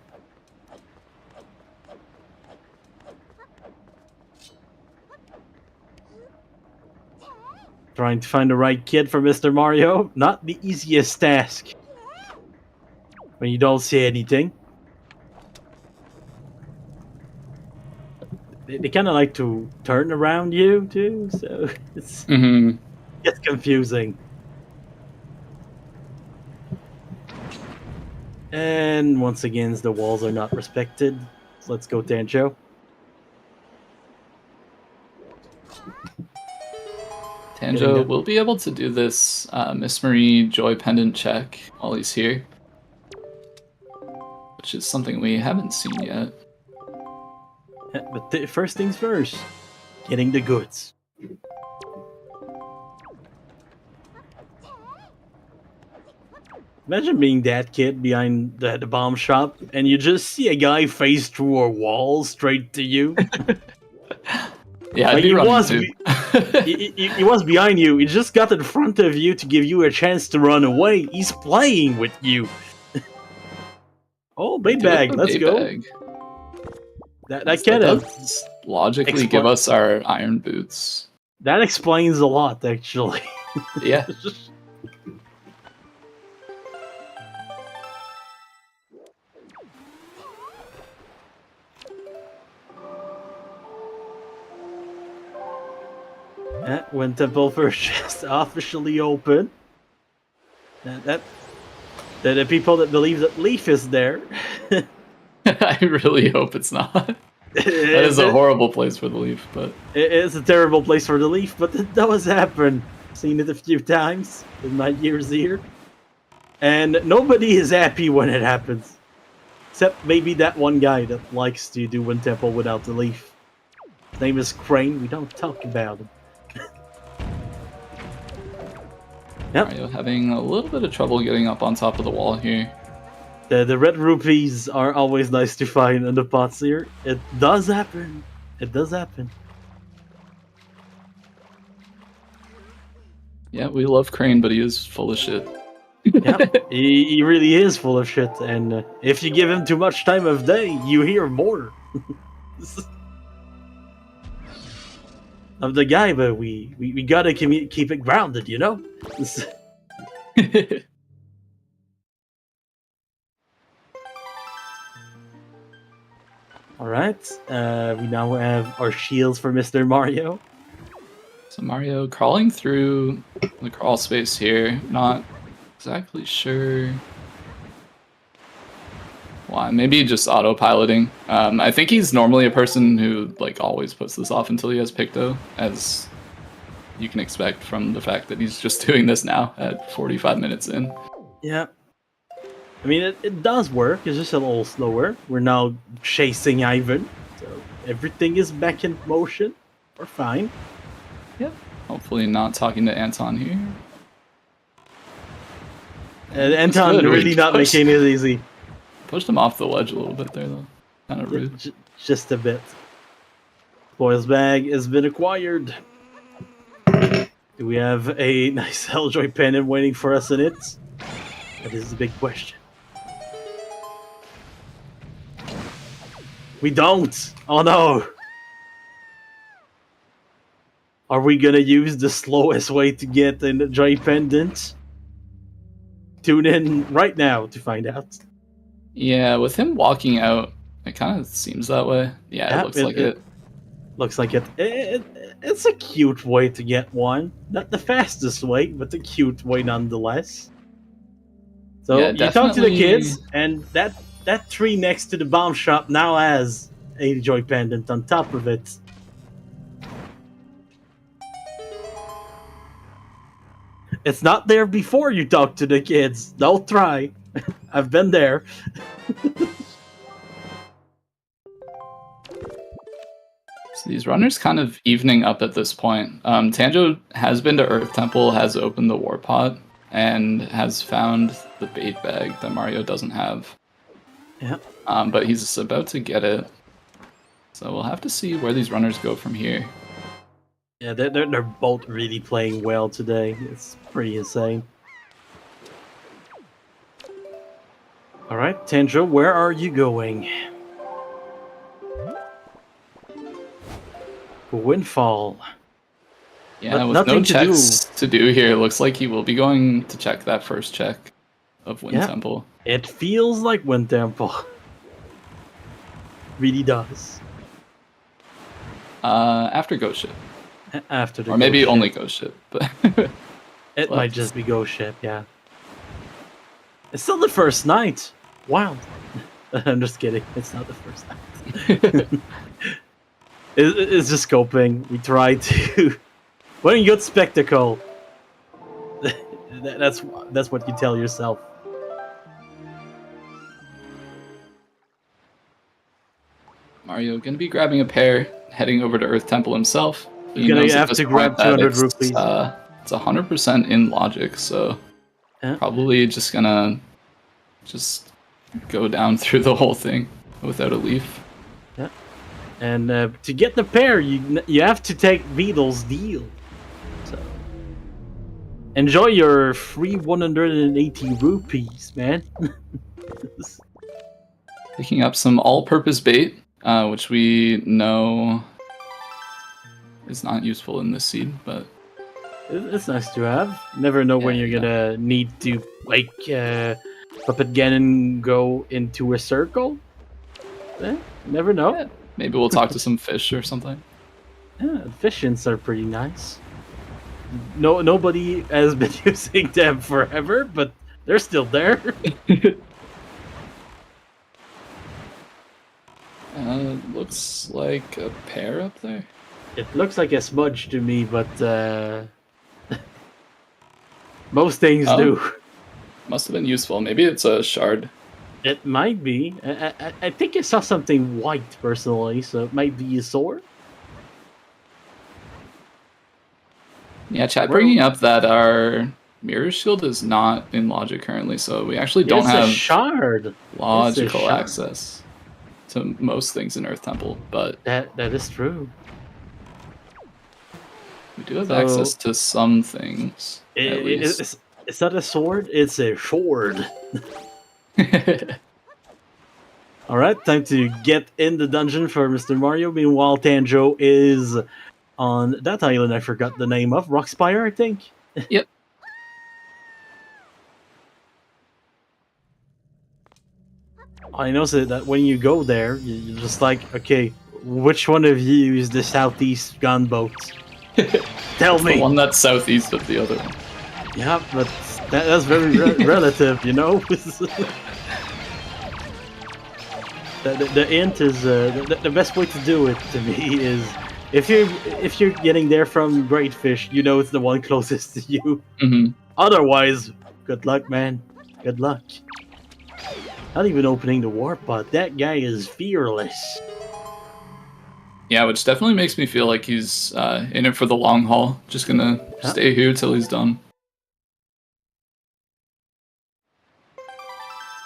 Trying to find the right kid for Mr. Mario, not the easiest task. When you don't see anything. They kind of like to turn around you too, so it's confusing. And once again, the walls are not respected. So let's go, Tanjo. Tanjo will be able to do this Miss Marie Joy pendant check while he's here. Which is something we haven't seen yet. Yeah, but first things first. Getting the goods. Imagine being that kid behind the bomb shop and you just see a guy face through a wall straight to you. Yeah, like he was behind you. He just got in front of you to give you a chance to run away. He's playing with you. Oh, bait bag. Let's go. Bag. That kind of logically give us our iron boots. That explains a lot, actually. Yeah. Wind Temple first chest officially open. The people that believe that Leaf is there. I really hope it's not. That is a horrible place for the Leaf, but it is a terrible place for the Leaf, but it does happen. Seen it a few times in my years here. And nobody is happy when it happens. Except maybe that one guy that likes to do Wind Temple without the Leaf. His name is Crane, we don't talk about him. Yep. Mario having a little bit of trouble getting up on top of the wall here. The red rupees are always nice to find in the pots here. It does happen. It does happen. Yeah, we love Crane, but he is full of shit. Yeah, he really is full of shit, and if you give him too much time of day, you hear more of the guy. But we gotta keep it grounded, you know. All right, we now have our shields for Mr. Mario. So Mario crawling through the crawl space here, not exactly sure why. Maybe just autopiloting. I think he's normally a person who like always puts this off until he has Picto, as you can expect from the fact that he's just doing this now at 45 minutes in. Yeah. I mean, it does work. It's just a little slower. We're now chasing Ivan, so everything is back in motion. We're fine. Yep. Hopefully not talking to Anton here. And Anton really not making it easy. Pushed him off the ledge a little bit there, though. Kind of rude. Just a bit. Spoils bag has been acquired. Do we have a nice Helljoy pendant waiting for us in it? That is the big question. We don't! Oh no! Are we gonna use the slowest way to get the Joy pendant? Tune in right now to find out. Yeah, with him walking out, it kind of seems that way. Yeah, it looks like it. Looks like it. It's a cute way to get one. Not the fastest way, but a cute way nonetheless. So yeah, you talk to the kids, and that tree next to the bomb shop now has a Joy pendant on top of it. It's not there before you talk to the kids. Don't try. I've been there. So these runners kind of evening up at this point. Tanjo has been to Earth Temple, has opened the war pot, and has found the bait bag that Mario doesn't have. Yeah. But he's about to get it. So we'll have to see where these runners go from here. Yeah, they're both really playing well today. It's pretty insane. All right, Tanjo, where are you going? Windfall. Yeah, with no checks to do here, it looks like he will be going to check that first check of Wind Temple. It feels like Wind Temple. Really does. After Ghost Ship. After the or maybe only Ghost Ship, but it might just be Ghost Ship, yeah. It's still the first night. Wow. I'm just kidding. It's not the first night. It's just scoping. We try to. What a good spectacle. That's what you tell yourself. Mario gonna be grabbing a pair, heading over to Earth Temple himself. He's gonna have to grab 200 rupees. It's 100% in logic, so probably just gonna go down through the whole thing without a leaf. Yeah, and to get the pair, you have to take Beetle's deal. So enjoy your free 180 rupees, man. Picking up some all-purpose bait, which we know is not useful in this seed, but it's nice to have. Never know when you're gonna need to like Puppet Ganon go into a circle. Never know. Yeah. Maybe we'll talk to some fish or something. Yeah, fish-ins are pretty nice. nobody has been using them forever, but they're still there. Looks like a pair up there. It looks like a smudge to me, but most things do. Must have been useful. Maybe it's a shard. It might be. I think I saw something white personally, so it might be a sword. Yeah, chat bringing up that our mirror shield is not in logic currently, so we actually don't have a shard. Logical access to most things in Earth Temple, but that is true. We do have access to some things. It's not a sword, it's a sword. Alright, time to get in the dungeon for Mr. Mario. Meanwhile, Tanjo is on that island I forgot the name of. Rockspire, I think? Yep. I know that when you go there, you're just like, okay, which one of you is the southeast gunboat? Tell me. The one that's southeast of the other one. Yeah, but that's very relative, you know? The int is the best way to do it to me is if you're getting there from Great Fish, you know it's the one closest to you. Mm-hmm. Otherwise, good luck, man. Good luck. Not even opening the warp pod. That guy is fearless. Yeah, which definitely makes me feel like he's in it for the long haul. Just gonna stay here till he's done.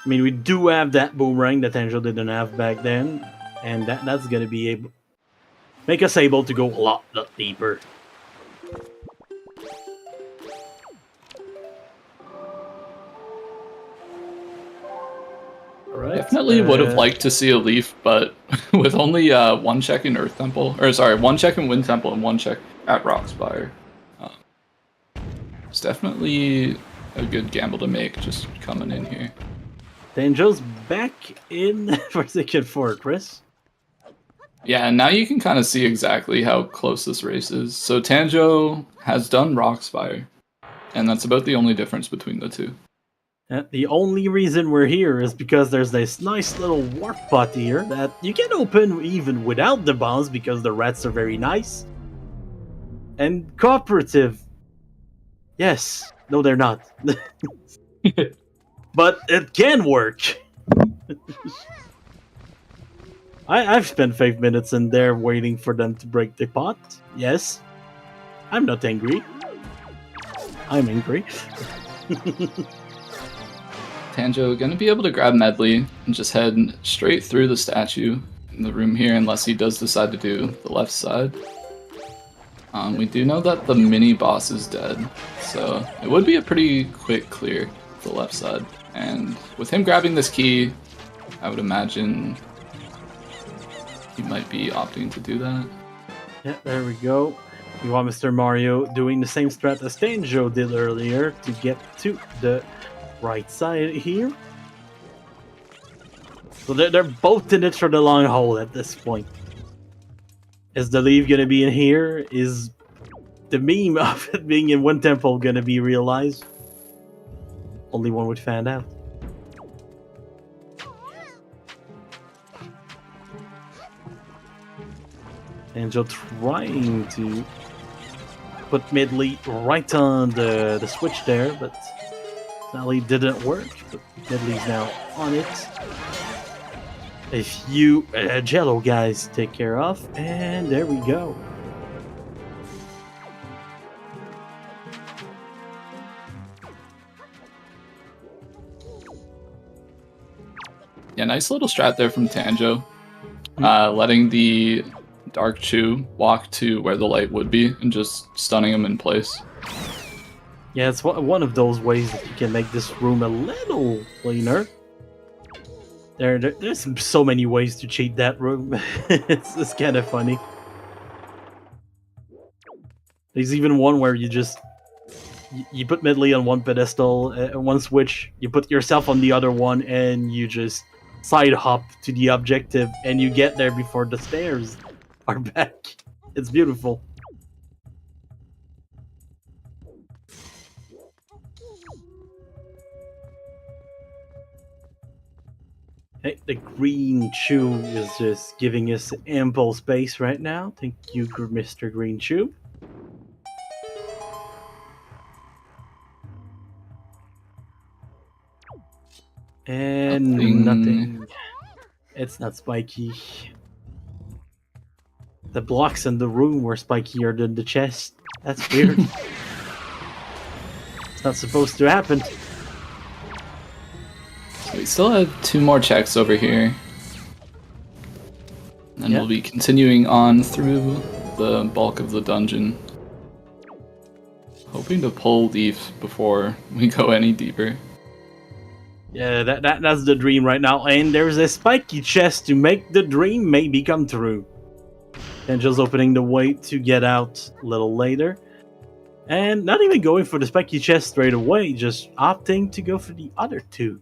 I mean, we do have that boomerang that Angel didn't have back then, and that's gonna be able make us able to go a lot deeper. Right. Definitely would have liked to see a leaf, but with only one check in Earth Temple, or sorry, one check in Wind Temple and one check at Rockspire, it's definitely a good gamble to make just coming in here. Tanjo's back in Forsaken Fortress. Yeah, and now you can kind of see exactly how close this race is. So Tanjo has done Rockspire, and that's about the only difference between the two. The only reason we're here is because there's this nice little warp pot here that you can open even without the bombs because the rats are very nice. And cooperative. Yes. No, they're not. But it can work. I've spent 5 minutes in there waiting for them to break the pot. Yes. I'm not angry. I'm angry. Tanjo gonna be able to grab Medley and just head straight through the statue in the room here unless he does decide to do the left side. We do know that the mini boss is dead, so it would be a pretty quick clear the left side. And with him grabbing this key, I would imagine he might be opting to do that. Yeah, there we go. You want Mr. Mario doing the same strat as Tanjo did earlier to get to the right side here. So they're both in it for the long haul at this point. Is the leaf gonna be in here? Is the meme of it being in one temple gonna be realized? Only one would find out. Angel trying to put Medley right on the switch there, but sadly didn't work. But Medley's now on it. A few Jello guys take care of, and there we go. Yeah, nice little strat there from Tanjo. Letting the Dark Chew walk to where the light would be and just stunning him in place. Yeah, it's one of those ways that you can make this room a little cleaner. There's so many ways to cheat that room. it's kind of funny. There's even one where you just you put Medley on one pedestal, one switch, you put yourself on the other one, and you just side hop to the objective, and you get there before the stairs are back. It's beautiful. Hey, the green chew is just giving us ample space right now. Thank you, Mr. Green Chew. And nothing. It's not spiky. The blocks in the room were spikier than the chest. That's weird. It's not supposed to happen. So we still have 2 more checks over here. And we'll be continuing on through the bulk of the dungeon. Hoping to pull Leaf before we go any deeper. Yeah, that's the dream right now. And there's a spiky chest to make the dream maybe come true. Angel's opening the way to get out a little later. And not even going for the spiky chest straight away, just opting to go for the other 2.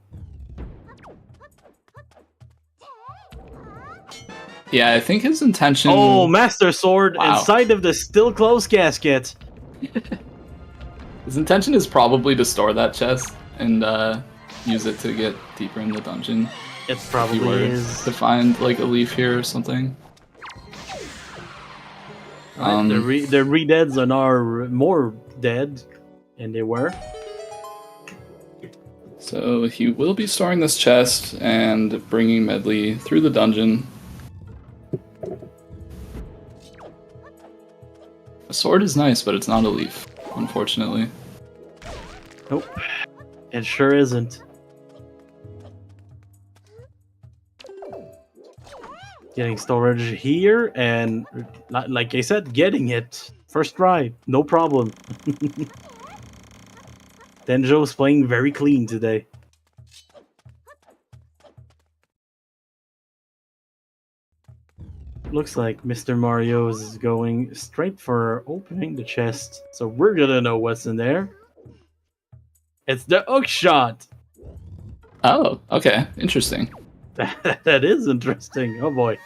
Yeah, I think his intention... Oh, Master Sword inside of the still closed casket. His intention is probably to store that chest and use it to get deeper in the dungeon. It probably is. To find like a leaf here or something. The re-deads are more dead than they were. So he will be storing this chest and bringing Medley through the dungeon. A sword is nice, but it's not a leaf, unfortunately. Nope. It sure isn't. Getting storage here, and like I said, getting it. First try, no problem. Tenjo's playing very clean today. Looks like Mr. Mario is going straight for opening the chest, so we're gonna know what's in there. It's the hook shot! Oh, okay. Interesting. That is interesting. Oh boy.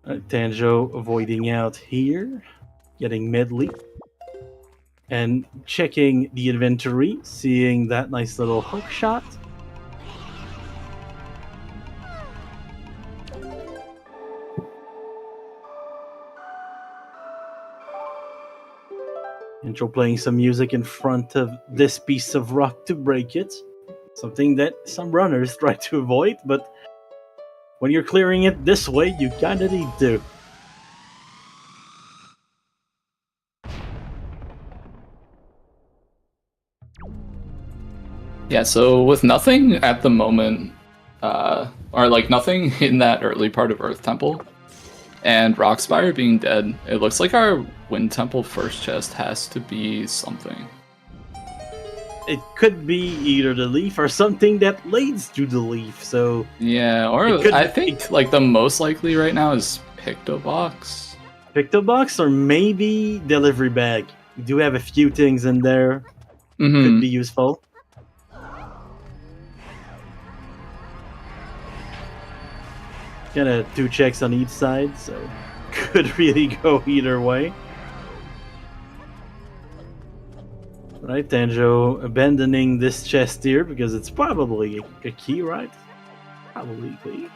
Tanjo avoiding out here, getting Medley, and checking the inventory, seeing that nice little hook shot. Tanjo playing some music in front of this piece of rock to break it. Something that some runners try to avoid, but when you're clearing it this way, you kinda need to. Yeah, so with nothing at the moment, or like nothing in that early part of Earth Temple, and Rockspire being dead, it looks like our Wind Temple first chest has to be something. It could be either the leaf or something that leads to the leaf, so... Yeah, or I think like the most likely right now is Pictobox. Pictobox or maybe delivery bag. We do have a few things in there. Could be useful. Kinda 2 checks on each side, so could really go either way. Right, Tanjo abandoning this chest here because it's probably a key, right? Probably key.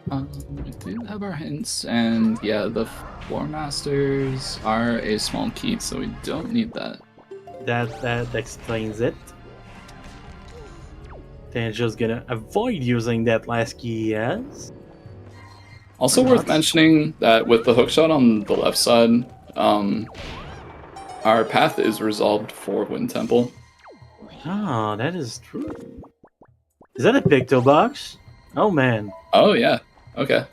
We do have our hints, and yeah, the Floor Masters are a small key, so we don't need that. That explains it. Tanjo's gonna avoid using that last key he has. Also worth mentioning that with the hookshot on the left side, our path is resolved for Wind Temple. Ah, that is true. Is that a Pictobox? Oh man. Oh yeah. Okay.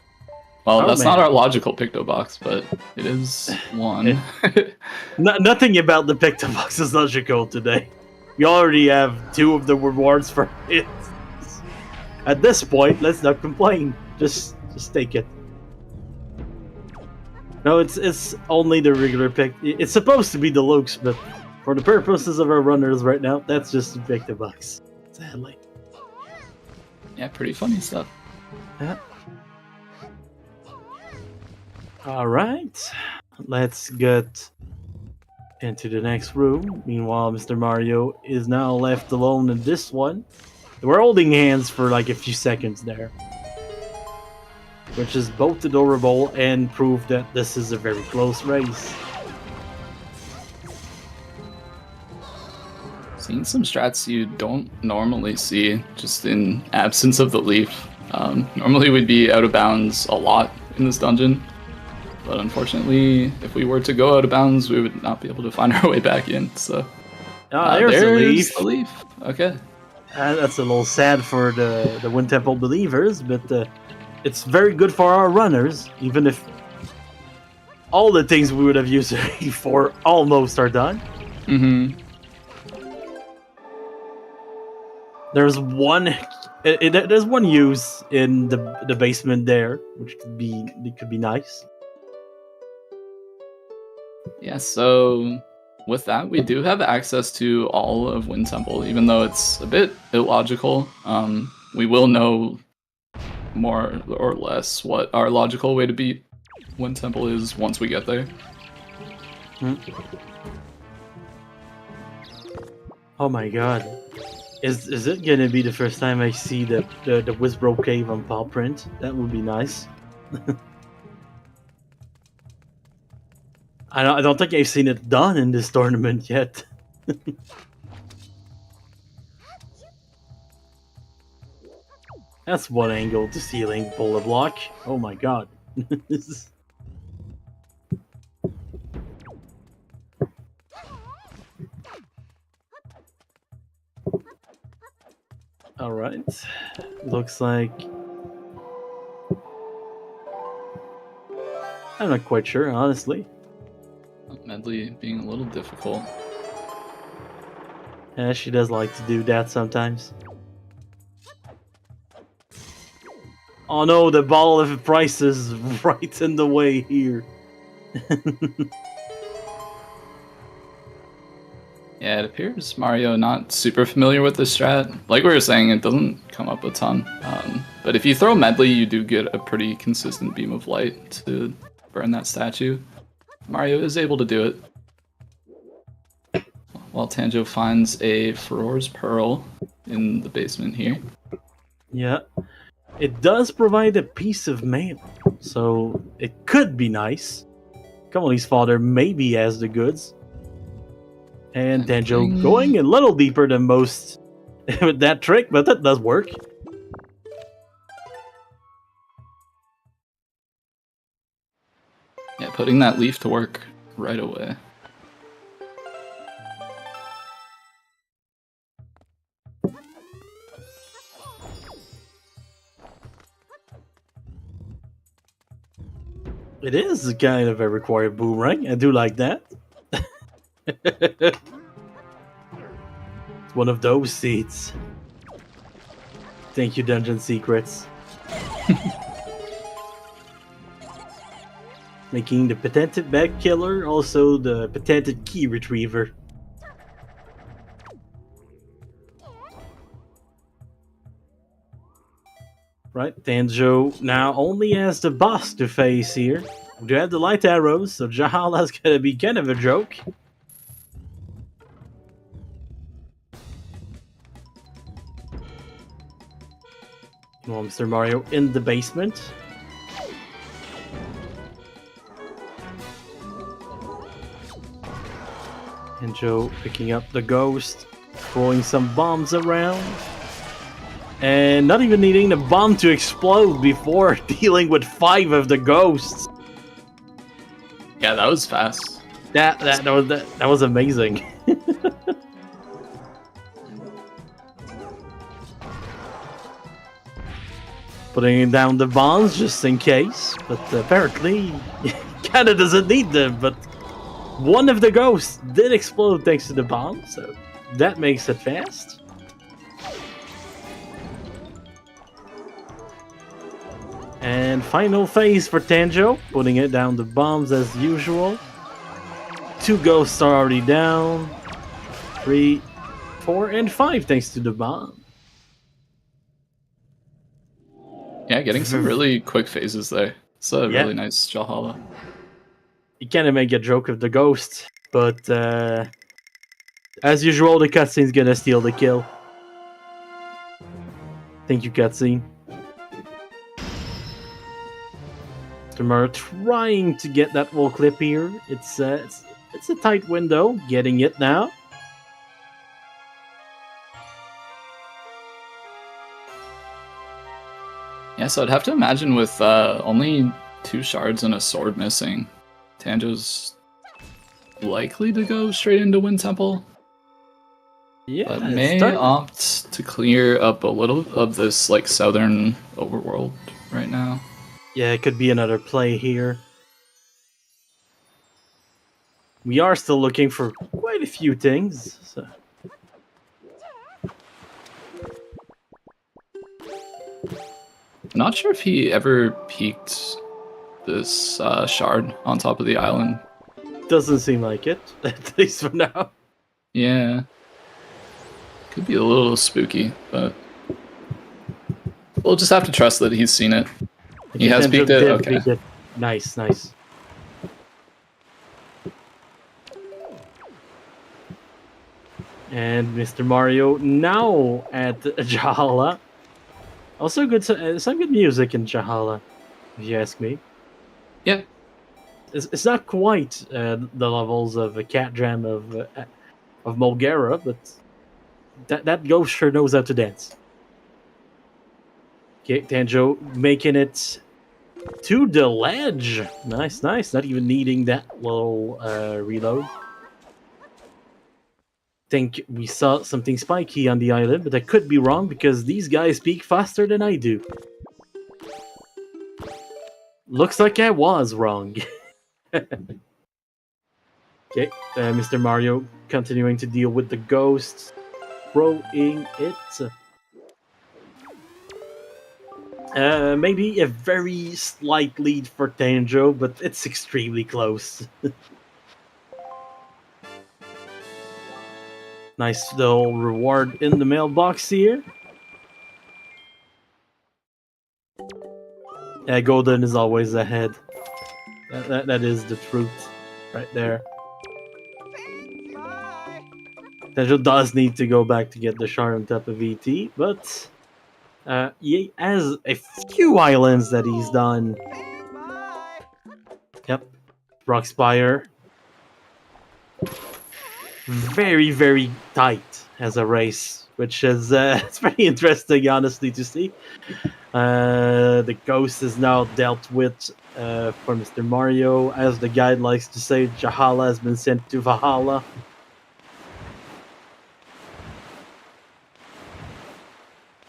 Well, that's not our logical Pictobox, but it is one. Nothing about the Pictobox is logical today. We already have 2 of the rewards for it. At this point, let's not complain. Just take it. No, it's only the regular pick. It's supposed to be deluxe, but for the purposes of our runners right now, that's just the Pictobox. Sadly. Yeah, pretty funny stuff. Yeah. All right, let's get into the next room. Meanwhile, Mr. Mario is now left alone in this one. We're holding hands for like a few seconds there, which is both adorable and proof that this is a very close race. Seeing some strats you don't normally see, just in absence of the leaf. Normally we'd be out of bounds a lot in this dungeon, but unfortunately, if we were to go out of bounds, we would not be able to find our way back in. So there's the leaf. Okay. That's a little sad for the Wind Temple believers, but it's very good for our runners, even if all the things we would have used it for almost are done. Mm-hmm. There's one use in the basement there, which could be nice. Yeah, so with that, we do have access to all of Wind Temple, even though it's a bit illogical. We will know more or less what our logical way to beat Wind Temple is once we get there. Oh my god. Is it gonna be the first time I see the Whisbro Cave on paw print? That would be nice. I don't think I've seen it done in this tournament yet. That's one angle to ceiling pull a block. Oh my god. Alright. Looks like... I'm not quite sure, honestly. Medley being a little difficult. Yeah, she does like to do that sometimes. Oh no, the ball of price is right in the way here. Yeah, it appears Mario not super familiar with this strat. Like we were saying, it doesn't come up a ton. But if you throw Medley, you do get a pretty consistent beam of light to burn that statue. Mario is able to do it. While Tanjo finds a Furor's Pearl in the basement here. Yeah. It does provide a piece of mail, so it could be nice. Kamali's father maybe has the goods. And Tanjo going a little deeper than most with that trick, but that does work. Yeah, putting that leaf to work right away. It is kind of a required boomerang. I do like that. It's one of those seats. Thank you, Dungeon Secrets. Making the patented bag killer also the patented key retriever. Right, Tanjo now only has the boss to face here. We do have the light arrows, so Jahala's gonna be kind of a joke. Well, Mr. Mario in the basement. Tanjo picking up the ghost, throwing some bombs around. And not even needing the bomb to explode before dealing with 5 of the ghosts. Yeah, that was fast. That was amazing. Putting down the bombs just in case, but apparently kinda doesn't need them, but one of the ghosts did explode thanks to the bomb, so that makes it fast. And final phase for Tanjo, putting it down the bombs as usual. 2 ghosts are already down. 3, 4, and 5 thanks to the bomb. Yeah, getting some really quick phases there. It's a really nice Jahala. You can't make a joke of the ghost. But as usual, the cutscene's gonna steal the kill. Thank you, cutscene. MrMario trying to get that wall clip here. It's a tight window. Getting it now. Yeah, so I'd have to imagine with only 2 shards and a sword missing, Tanjo's likely to go straight into Wind Temple. Yeah, but may opt to clear up a little of this like southern overworld right now. Yeah, it could be another play here. We are still looking for quite a few things. So. Not sure if he ever peeked this shard on top of the island. Doesn't seem like it, at least for now. Yeah. Could be a little spooky, but we'll just have to trust that he's seen it. He has peeked it? Okay. Peeked it. Nice, nice. And MrMario now at Jahala. Also good, some good music in Jahala, if you ask me. Yeah. It's not quite the levels of a Cat Jam of Mulgara, but that ghost sure knows how to dance. Okay, Tanjo making it to the ledge. Nice, nice. Not even needing that little reload. Think we saw something spiky on the island, but I could be wrong because these guys peak faster than I do. Looks like I was wrong. Okay, MrMario continuing to deal with the ghosts, throwing it. Maybe a very slight lead for Tanjo, but it's extremely close. Nice little reward in the mailbox here. Yeah, Golden is always ahead. That is the truth right there. Tanjo does need to go back to get the shard on top of ET, but he has a few islands that he's done. Yep. Rockspire. Very, very tight as a race, which is it's very interesting, honestly, to see. The ghost is now dealt with for MrMario. As the guide likes to say, Jahala has been sent to Valhalla.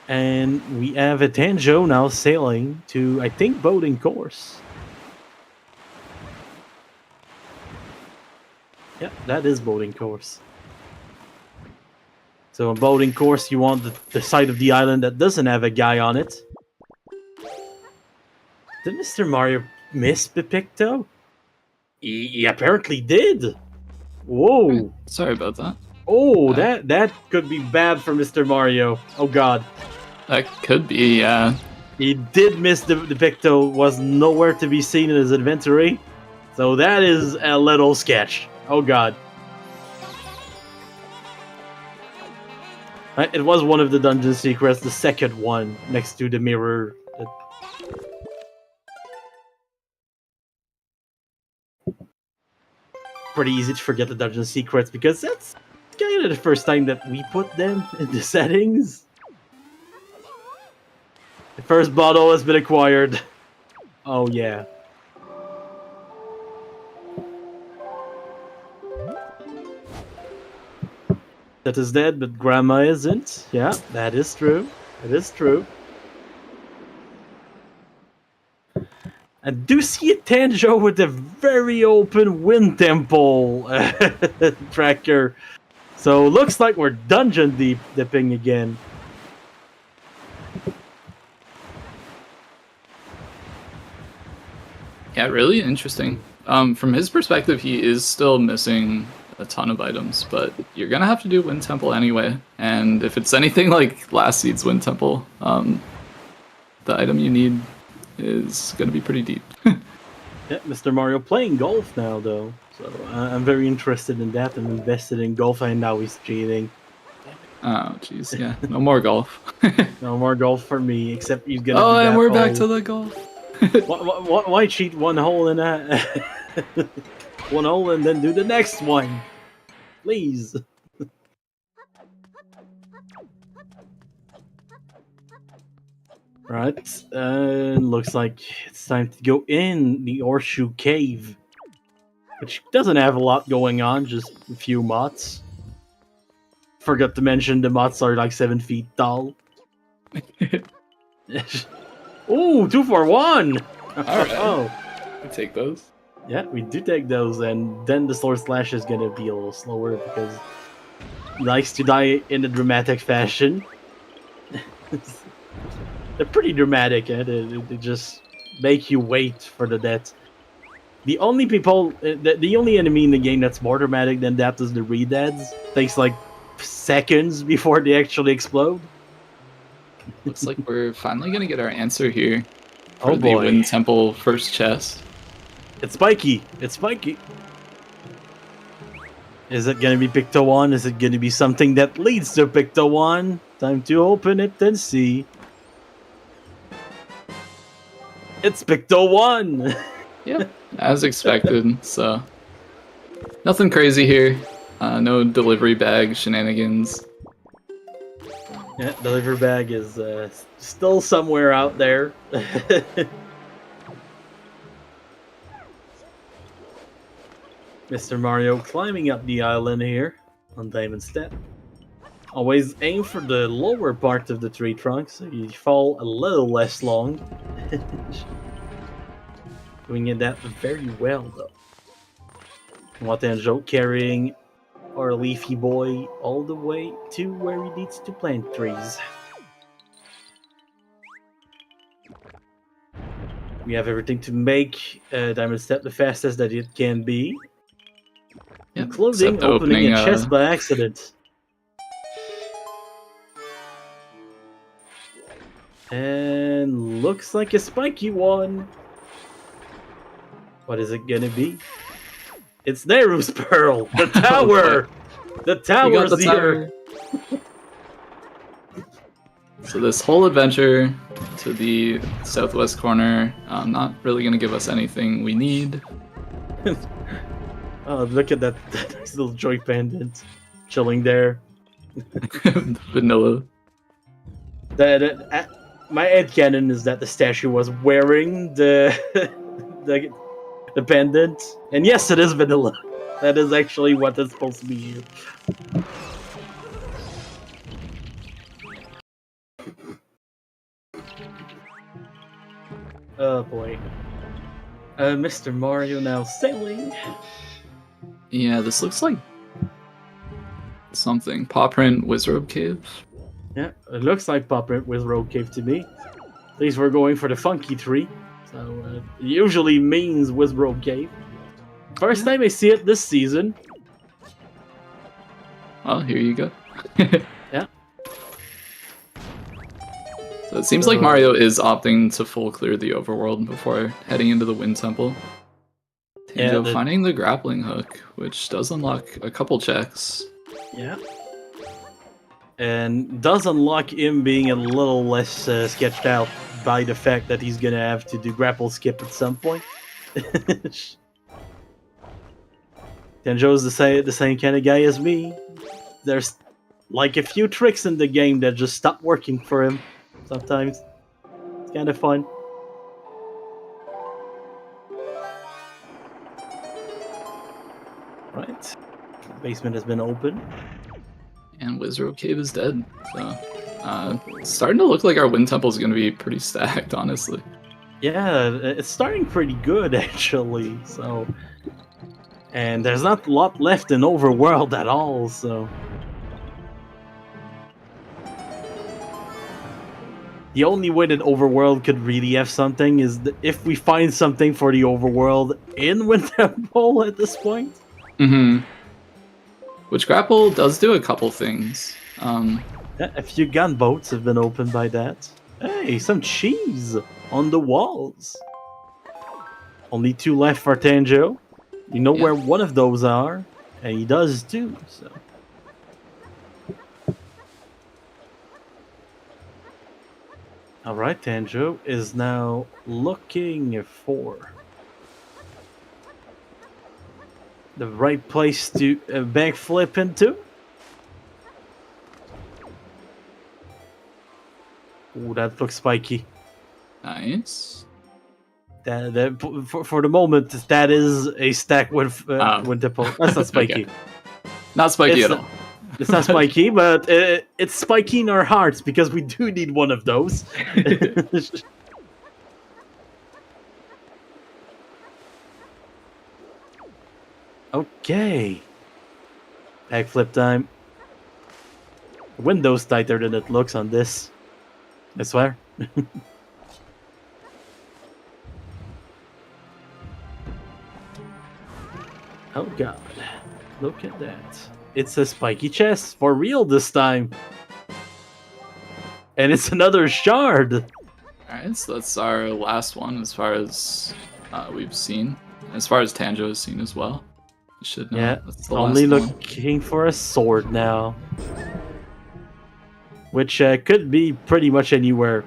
And we have a Tanjo now sailing to, I think, boating course. Yeah, that is boating course. So on boating course, you want the side of the island that doesn't have a guy on it. Did MrMario miss Pepicto? He apparently did. Whoa. Sorry about that. Oh, that could be bad for MrMario. Oh god. That could be, yeah. He did miss the Picto, was nowhere to be seen in his inventory. So that is a little sketch. Oh god. It was one of the dungeon secrets, the second one, next to the mirror. Pretty easy to forget the dungeon secrets, because that's kind of the first time that we put them in the settings. The first bottle has been acquired. Oh yeah. That is dead, but Grandma isn't. Yeah, that is true. It is true. I do see a Tanjo with a very open Wind Temple tracker. So looks like we're dungeon dipping again. Yeah, really interesting. From his perspective, he is still missing a ton of items, but you're gonna have to do Wind Temple anyway. And if it's anything like last seed's Wind Temple, the item you need is gonna be pretty deep. Yeah, Mr. Mario playing golf now, though. So I'm very interested in that and invested in golf, and now he's cheating. Oh, jeez, yeah. No more golf. No more golf for me, except he's gonna Oh, do that and we're hole. back to the golf. Why cheat one hole in that? One hole and then do the next one? Please. Right, looks like it's time to go in the Horseshoe Cave, which doesn't have a lot going on, just a few mods. Forgot to mention the mods are like 7 feet tall. Ooh, 2 for 1! Alright. Oh. We take those. Yeah, we do take those, and then the Sword Slash is gonna be a little slower because he likes to die in a dramatic fashion. They're pretty dramatic, eh? They just make you wait for the death. The only people, the only enemy in the game that's more dramatic than that is the Redads. Takes like seconds before they actually explode. Looks like we're finally gonna get our answer here for Oh the boy. Wind Temple first chest. It's spiky. It's spiky. Is it gonna be Picto 1? Is it gonna be something that leads to Picto 1? Time to open it and see. It's Picto 1! Yep, as expected. So nothing crazy here. No delivery bag shenanigans. Yeah, delivery bag is still somewhere out there. Mr. Mario climbing up the island here on Diamond Step. Always aim for the lower part of the tree trunk so you fall a little less long. Doing that very well though. Watanjo carrying our leafy boy all the way to where he needs to plant trees. We have everything to make Diamond Step the fastest that it can be. Yep, Including except opening a chest by accident. And looks like a spiky one. What is it gonna be? It's Neru's Pearl! The tower! The tower's here! So this whole adventure to the southwest corner, not really gonna give us anything we need. Oh, look at that nice little joy pendant chilling there. Vanilla. My headcanon is that the statue was wearing the the pendant, and yes, it is vanilla. That is actually what it's supposed to be here. Oh boy. Mr. Mario now sailing. Yeah, this looks like something. Paw print Wizrobe Cave. Yeah, it looks like Paw Print Wizrobe Cave to me. At least we're going for the funky tree. So it usually means Wizrobe Cave. First time I see it this season. Well, here you go. Yeah. So it seems like Mario is opting to full clear the overworld before heading into the Wind Temple. Tanjo finding the grappling hook, which does unlock a couple checks. Yeah. And does unlock him being a little less sketched out by the fact that he's gonna have to do grapple skip at some point. Tenjo's the same kind of guy as me. There's like a few tricks in the game that just stop working for him sometimes. It's kind of fun. Right. Basement has been opened. And Wizrobe Cave is dead. So, it's starting to look like our Wind Temple is going to be pretty stacked, honestly. Yeah, it's starting pretty good, actually. So, and there's not a lot left in Overworld at all, so... The only way that Overworld could really have something is if we find something for the Overworld in Wind Temple at this point. Mm-hmm. Which grapple does do a couple things. Yeah, a few gunboats have been opened by that. Hey, some cheese on the walls. Only 2 left for Tanjo. You know where one of those are, and he does too. So. All right, Tanjo is now looking for the right place to backflip into. Ooh, that looks spiky. Nice. For the moment, that is a stack with the pole. That's not spiky. Okay. Not spiky at all. It's not spiky, but it's spiky in our hearts because we do need one of those. Okay. Backflip time. The window's tighter than it looks on this. I swear. Oh god. Look at that. It's a spiky chest for real this time. And it's another shard. Alright, so that's our last one as far as we've seen. As far as Tanjo has seen as well. You should know. Yeah, that's the only last looking for a sword now. Which could be pretty much anywhere.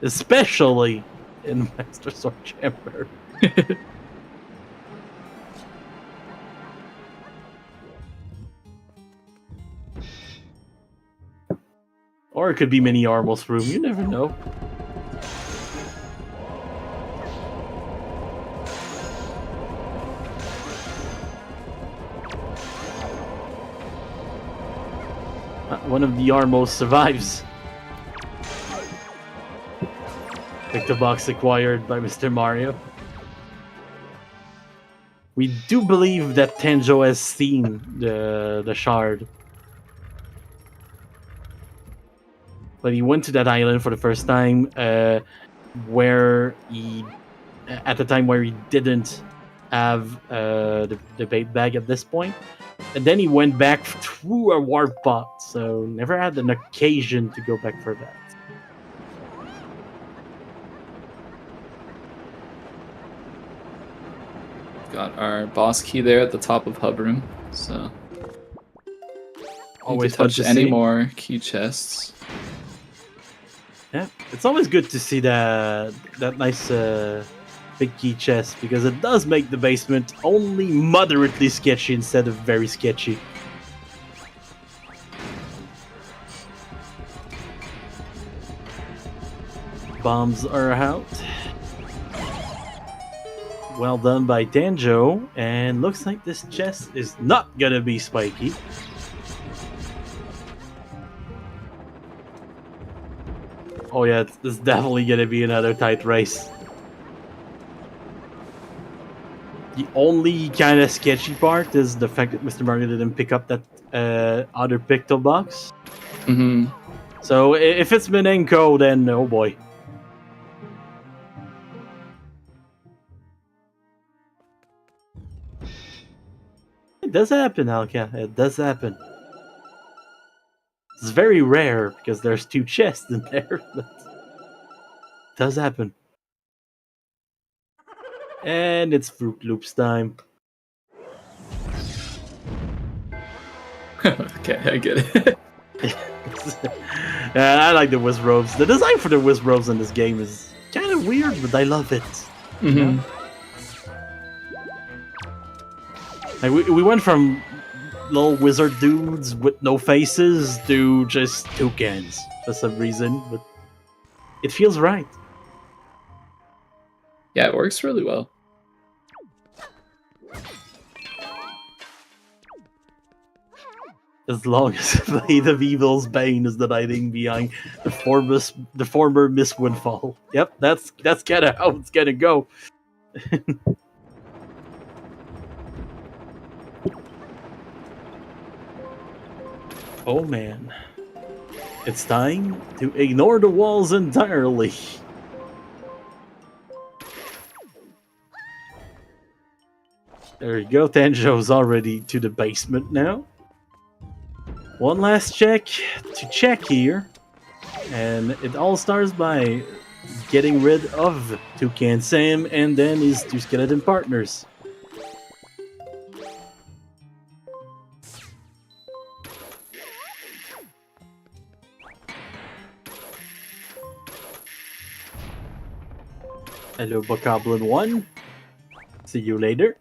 Especially in Master Sword Chamber. Or it could be Mini Armor's room, you never know. One of the Armos survives. Pick the box acquired by Mr. Mario. We do believe that Tanjo has seen the shard. But he went to that island for the first time, where he, at the time where he didn't have the bait bag at this point, and then he went back through a warp pot, so never had an occasion to go back for that. Got our boss key there at the top of hub room, so Always touch any more key chests. Yeah, it's always good to see that nice big key chest, because it does make the basement only moderately sketchy instead of very sketchy. Bombs are out. Well done by Tanjo, and looks like this chest is not gonna be spiky. Oh yeah, it's definitely gonna be another tight race. The only kind of sketchy part is the fact that Mr. Mario didn't pick up that other picto box. Mm-hmm. So if it's Minenko, then oh boy. It does happen, Alka. It does happen. It's very rare because there's 2 chests in there, but it does happen. And it's Fruit Loops time. Okay, I get it. I like the Wiz Robes. The design for the Wiz Robes in this game is kind of weird, but I love it. Mm-hmm. Like we went from little wizard dudes with no faces to just toucans for some reason, but it feels right. Yeah, it works really well. As long as Blade of Evil's Bane is the hiding behind the former Miss Windfall. Yep, that's kind of how it's gonna go. Oh man. It's time to ignore the walls entirely. There you go, Tanjo's already to the basement now. One last check to check here. And it all starts by getting rid of Toucan Sam and then his two skeleton partners. Hello, Bokoblin 1. See you later.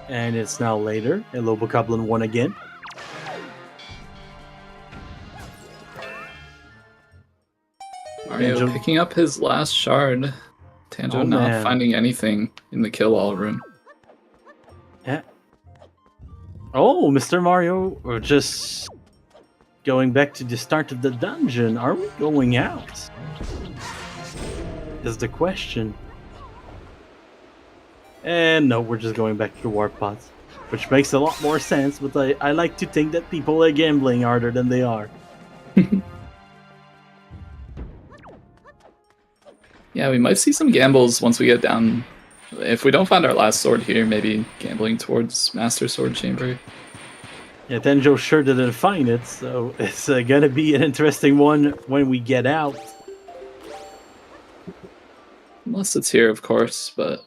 And it's now later. Hello, Bokoblin 1 again. Mario picking up his last shard. Tanjo not finding anything in the kill-all room. Yeah. Oh, Mr. Mario, we're just going back to the start of the dungeon. Are we going out? Is the question. And no, we're just going back to the warp pods. Which makes a lot more sense, but I like to think that people are gambling harder than they are. Yeah, we might see some gambles once we get down. If we don't find our last sword here, maybe gambling towards Master Sword Chamber. Yeah, Tenjo sure didn't find it, so it's gonna be an interesting one when we get out. Unless it's here, of course, but...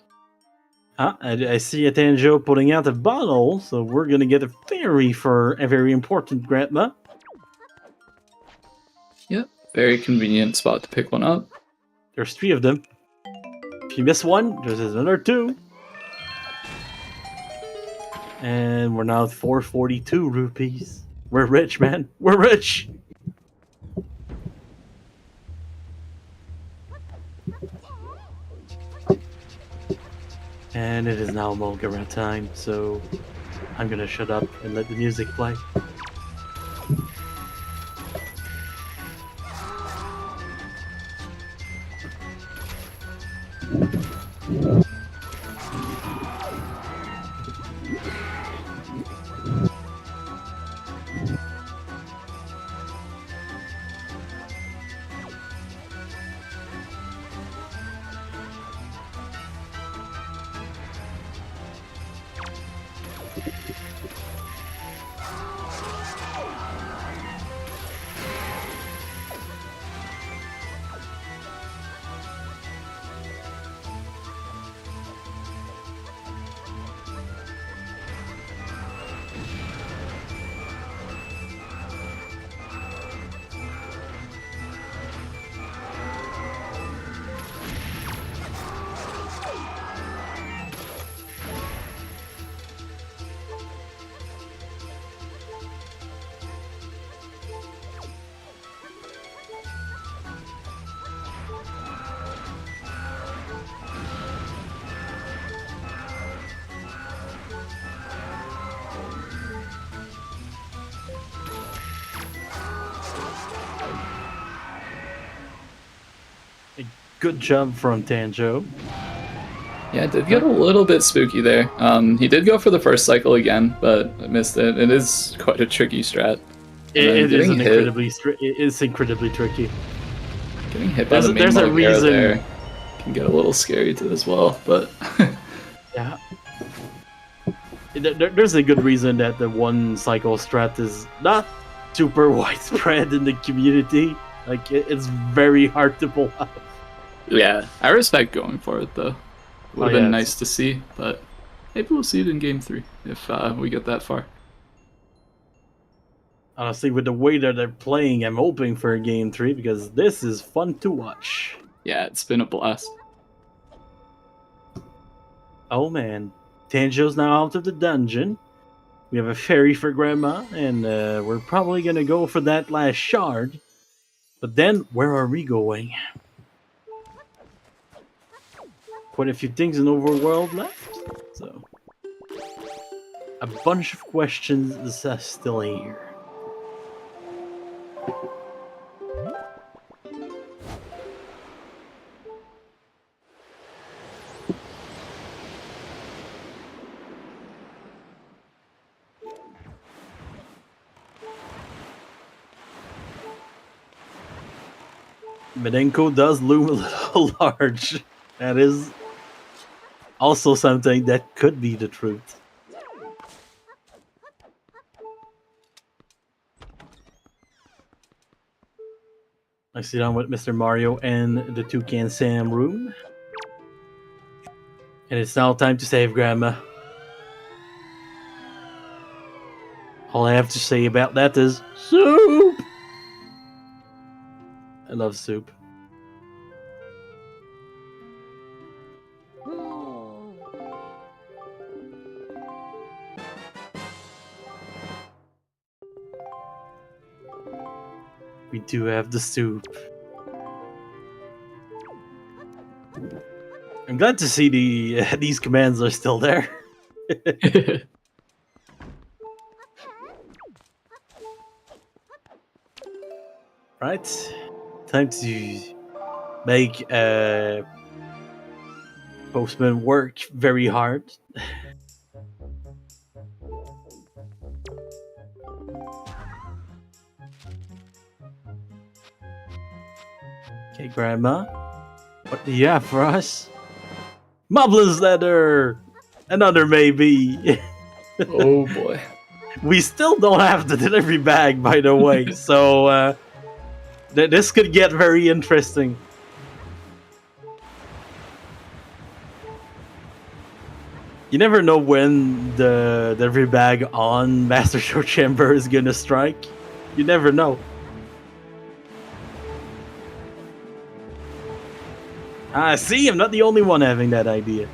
I see a Tenjo putting out a bottle, so we're gonna get a fairy for a very important grandma. Yep, very convenient spot to pick one up. There's 3 of them. If you miss one, there's another 2. And we're now at 442 rupees. We're rich, man. We're rich! And it is now Mulgara time, so I'm gonna shut up and let the music play. Good job from Tanjo. Yeah, it did get a little bit spooky there. He did go for the first cycle again, but I missed it. It is quite a tricky strat. It is incredibly tricky. Getting hit by the main Mulgara there can get a little scary too as well, but... yeah. There's a good reason that the one cycle strat is not super widespread in the community. Like, it's very hard to pull off. Yeah, I respect going for it though. Would have been nice to see, but maybe we'll see it in Game 3 if we get that far. Honestly, with the way that they're playing, I'm hoping for a Game 3 because this is fun to watch. Yeah, it's been a blast. Oh man, Tanjo's now out of the dungeon. We have a fairy for Grandma, and we're probably gonna go for that last shard. But then, where are we going? Quite a few things in Overworld left, so a bunch of questions is still here. Midenko does loom a little large. That is also something that could be the truth. I sit down with Mr. Mario and the Toucan Sam room. And it's now time to save Grandma. All I have to say about that is soup! I love soup. We do have the soup. I'm glad to see these commands are still there. Right, time to make Postman work very hard. Okay, Grandma, what do you have for us? Moblin's leather! Another maybe! Oh boy. We still don't have the delivery bag, by the way, so this could get very interesting. You never know when the delivery bag on Master Sword Chamber is gonna strike. You never know. See, I'm not the only one having that idea.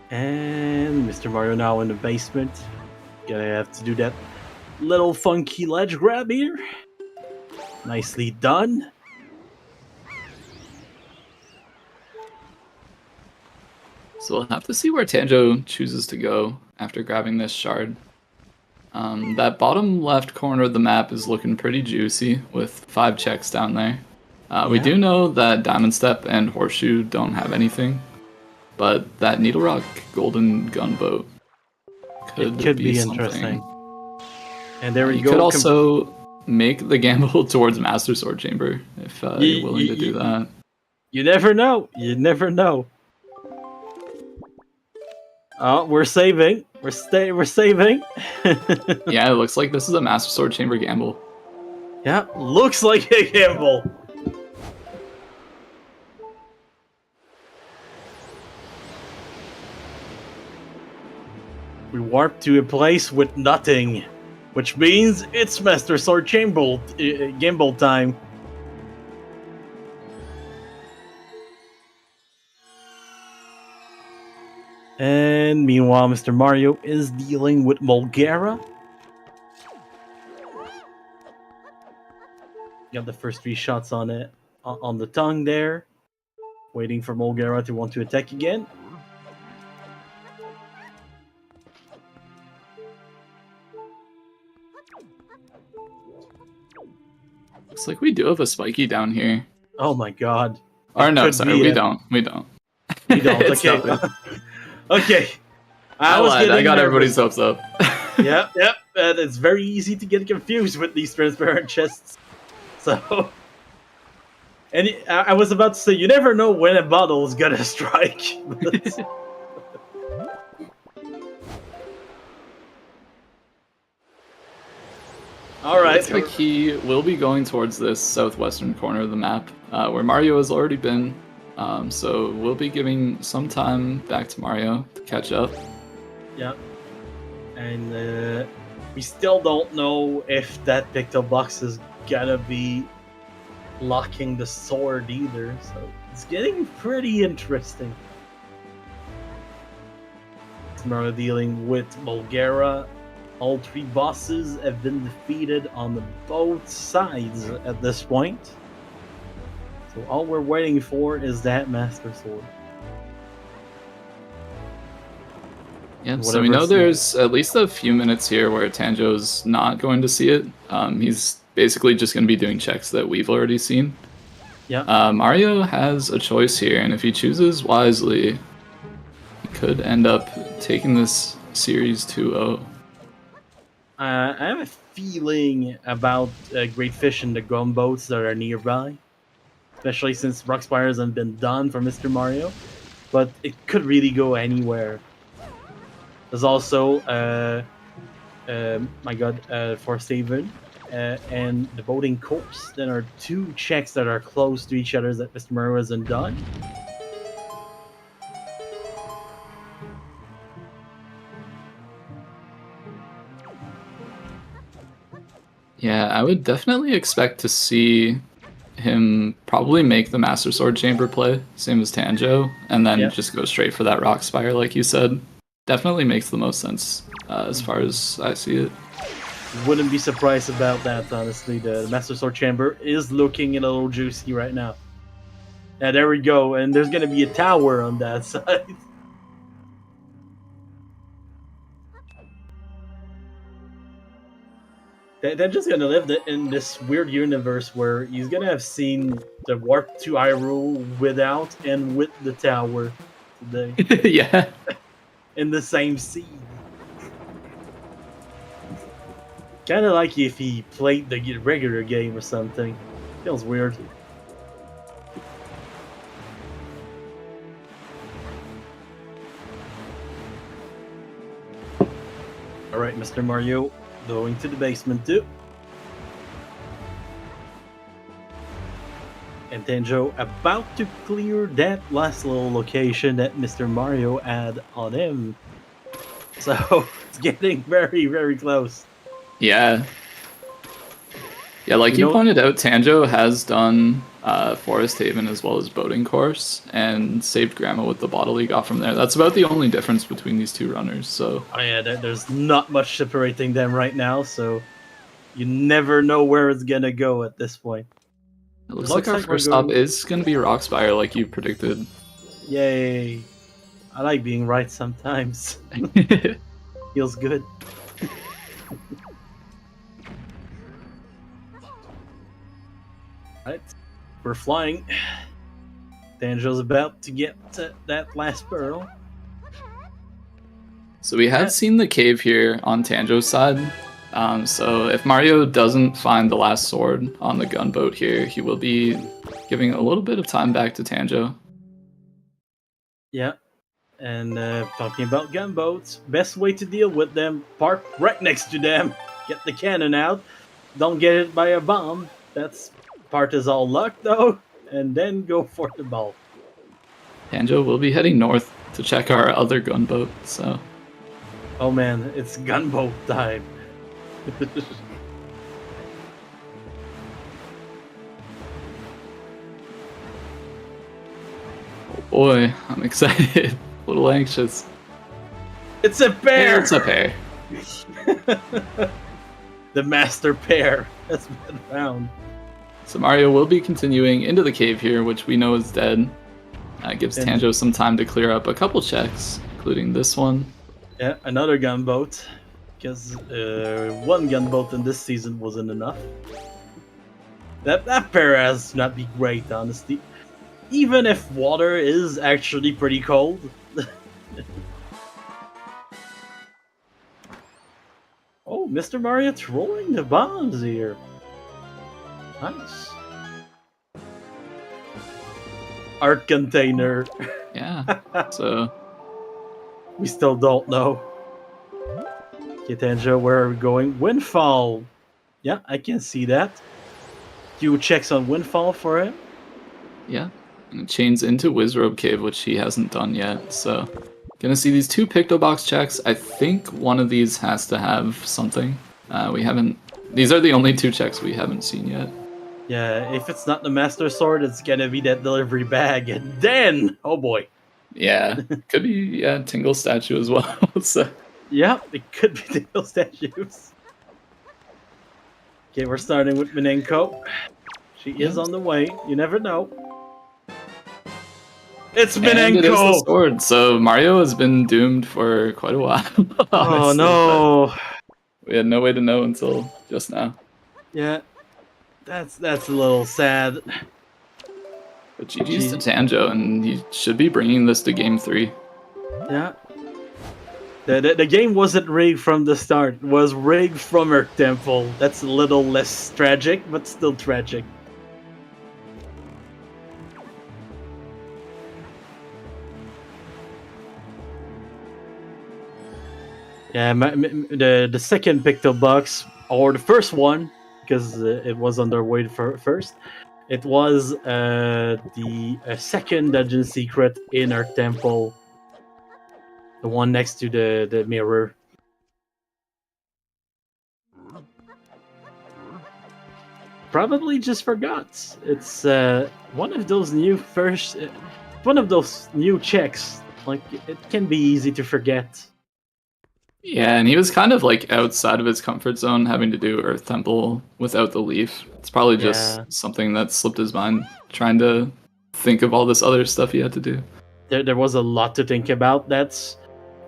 And Mr. Mario now in the basement. Gonna have to do that little funky ledge grab here. Nicely done. So we'll have to see where Tanjo chooses to go after grabbing this shard. That bottom left corner of the map is looking pretty juicy with 5 checks down there. We do know that Diamond Step and Horseshoe don't have anything, but that Needle Rock Golden Gunboat could be interesting. And there we you go. Could also make the gamble towards Master Sword Chamber if you're willing to do that. You never know. You never know. Oh, we're saving. We're saving. Yeah, it looks like this is a Master Sword Chamber gamble. Yeah, looks like a gamble. We warp to a place with nothing, which means it's Master Sword Chamber gamble time. And meanwhile, Mr. Mario is dealing with Mulgara. Got the first 3 shots on it, on the tongue there. Waiting for Mulgara to want to attack again. Looks like we do have a spiky down here. Oh my god. Or no, sorry, we don't. We don't. Okay. Okay. I got everybody's hopes up. Yep. It's very easy to get confused with these transparent chests. So, and I was about to say, you never know when a bottle is gonna strike. All right. Looks like he will be going towards this southwestern corner of the map, where Mario has already been. So we'll be giving some time back to Mario to catch up. Yeah. And we still don't know if that picked up box is gonna be locking the sword either, so it's getting pretty interesting. Mario dealing with Mulgara. All 3 bosses have been defeated on both sides at this point. So all we're waiting for is that Master Sword. Yeah, so we know there's at least a few minutes here where Tanjo's not going to see it. He's basically just going to be doing checks that we've already seen. Yeah. Mario has a choice here, and if he chooses wisely, he could end up taking this series 2-0. I have a feeling about great fish in the gunboats that are nearby, especially since Rockspire hasn't been done for Mr. Mario. But it could really go anywhere. There's also, my god, Forest Haven and the boating course. There are two checks that are close to each other that Mr. Mario hasn't done. Yeah, I would definitely expect to see him probably make the Master Sword Chamber play, same as Tanjo, and then just go straight for that Rock Spire, like you said. Definitely makes the most sense as far as I see it. Wouldn't be surprised about that, honestly. The Master Sword Chamber is looking a little juicy right now. Yeah, there we go, and there's gonna be a tower on that side. They're just gonna live in this weird universe where he's gonna have seen the Warp to Hyrule without and with the tower today. Yeah. In the same scene. Kind of like if he played the regular game or something. Feels weird. Alright, Mr. Mario, going to the basement too. And Tanjo about to clear that last little location that Mr. Mario had on him. So, it's getting very, very close. Yeah. Yeah, like you pointed out, Tanjo has done Forest Haven as well as Boating Course, and saved Grandma with the bottle he got from there. That's about the only difference between these two runners, so... Oh yeah, there's not much separating them right now, so you never know where it's gonna go at this point. It looks like our first stop is gonna be Rockspire, like you predicted. Yay. I like being right sometimes. Feels good. Right, we're flying. Tanjo's about to get to that last pearl. So we have seen the cave here on Tanjo's side. So if Mario doesn't find the last sword on the gunboat here, he will be giving a little bit of time back to Tanjo. Yeah, and talking about gunboats, best way to deal with them, park right next to them. Get the cannon out. Don't get hit by a bomb. That's part is all luck though, and then go for the ball. Tanjo will be heading north to check our other gunboat, so... Oh man, it's gunboat time. Oh boy, I'm excited. A little anxious. It's a pair! Yeah, it's a pair. The master pair has been found. So Mario will be continuing into the cave here, which we know is dead. Gives Tanjo some time to clear up a couple checks, including this one. Yeah, another gunboat. Because one gunboat in this season wasn't enough. That pair has not be great, honestly. Even if water is actually pretty cold. Oh, Mr. Mario throwing the bombs here. Nice. Art container. Yeah, so... We still don't know. Okay, Tanjo, where are we going? Windfall! Yeah, I can see that. Few checks on Windfall for him. Yeah, and it chains into Wizrobe Cave, which he hasn't done yet, so... Gonna see these two Pictobox checks. I think one of these has to have something. We haven't... These are the only two checks we haven't seen yet. Yeah, if it's not the Master Sword, it's gonna be that delivery bag, and then... Oh boy. Yeah, could be, Tingle Statue as well, so... Yeah, it could be Tingle Statues. Okay, we're starting with Minenko. She is on the way. You never know. It's Minenko! And it is the sword, so Mario has been doomed for quite a while. Oh no! We had no way to know until just now. Yeah, that's a little sad. But GG's to Tanjo, and he should be bringing this to Game 3. Yeah. The game wasn't rigged from the start. It was rigged from Earth Temple. That's a little less tragic, but still tragic. Yeah, the second Picto box, or the first one, because it was underway first. It was the second dungeon secret in our temple, the one next to the mirror. Probably just forgot. It's one of those new checks. Like it can be easy to forget. Yeah, and he was kind of like outside of his comfort zone, having to do Earth Temple without the leaf. It's probably just something that slipped his mind, trying to think of all this other stuff he had to do. There was a lot to think about. That's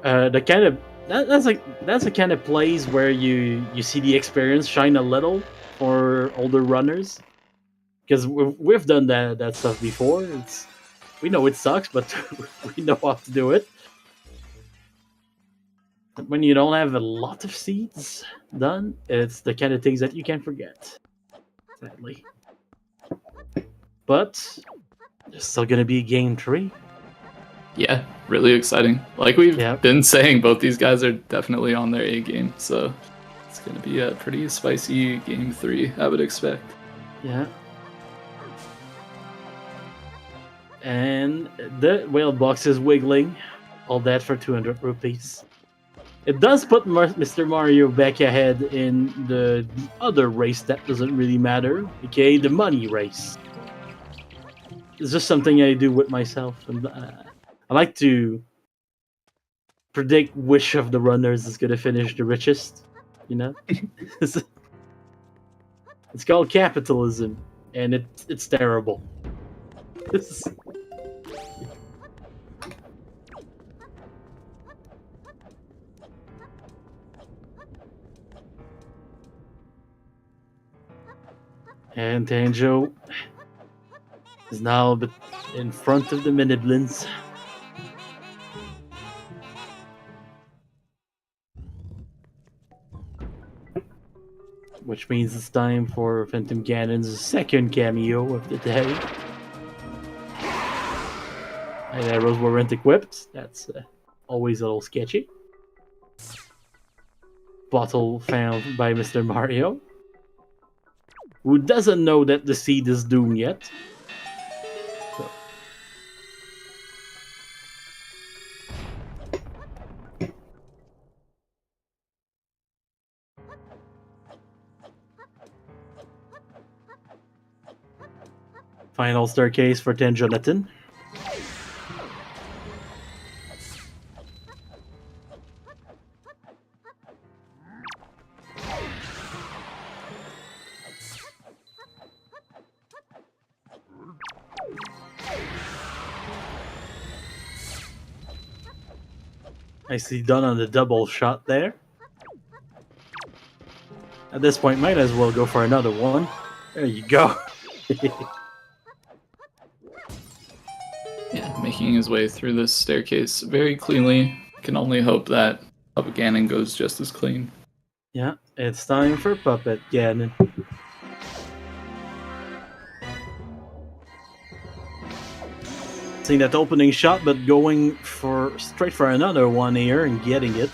the kind of that's the kind of place where you see the experience shine a little for older runners, because we've done that stuff before. We know it sucks, but we know how to do it. When you don't have a lot of seeds done, it's the kind of things that you can forget, sadly. But there's still gonna be game 3. Yeah, really exciting. Like we've been saying, both these guys are definitely on their A game, so it's gonna be a pretty spicy game 3, I would expect. Yeah. And the whale box is wiggling. All that for 200 rupees. It does put Mr. Mario back ahead in the other race that doesn't really matter, aka the money race. It's just something I do with myself, and I like to predict which of the runners is gonna finish the richest. You know, it's called capitalism, and it's terrible. And Tanjo is now in front of the Miniblins. Which means it's time for Phantom Ganon's second cameo of the day. And arrows weren't equipped. That's always a little sketchy. Bottle found by Mr. Mario, who doesn't know that the seed is doomed yet. So. Final staircase for tanjo3. Nicely done on the double shot there. At this point, might as well go for another one. There you go. Yeah, making his way through this staircase very cleanly. Can only hope that Puppet Ganon goes just as clean. Yeah, it's time for Puppet Ganon. Seeing that opening shot, but going straight for another one here and getting it.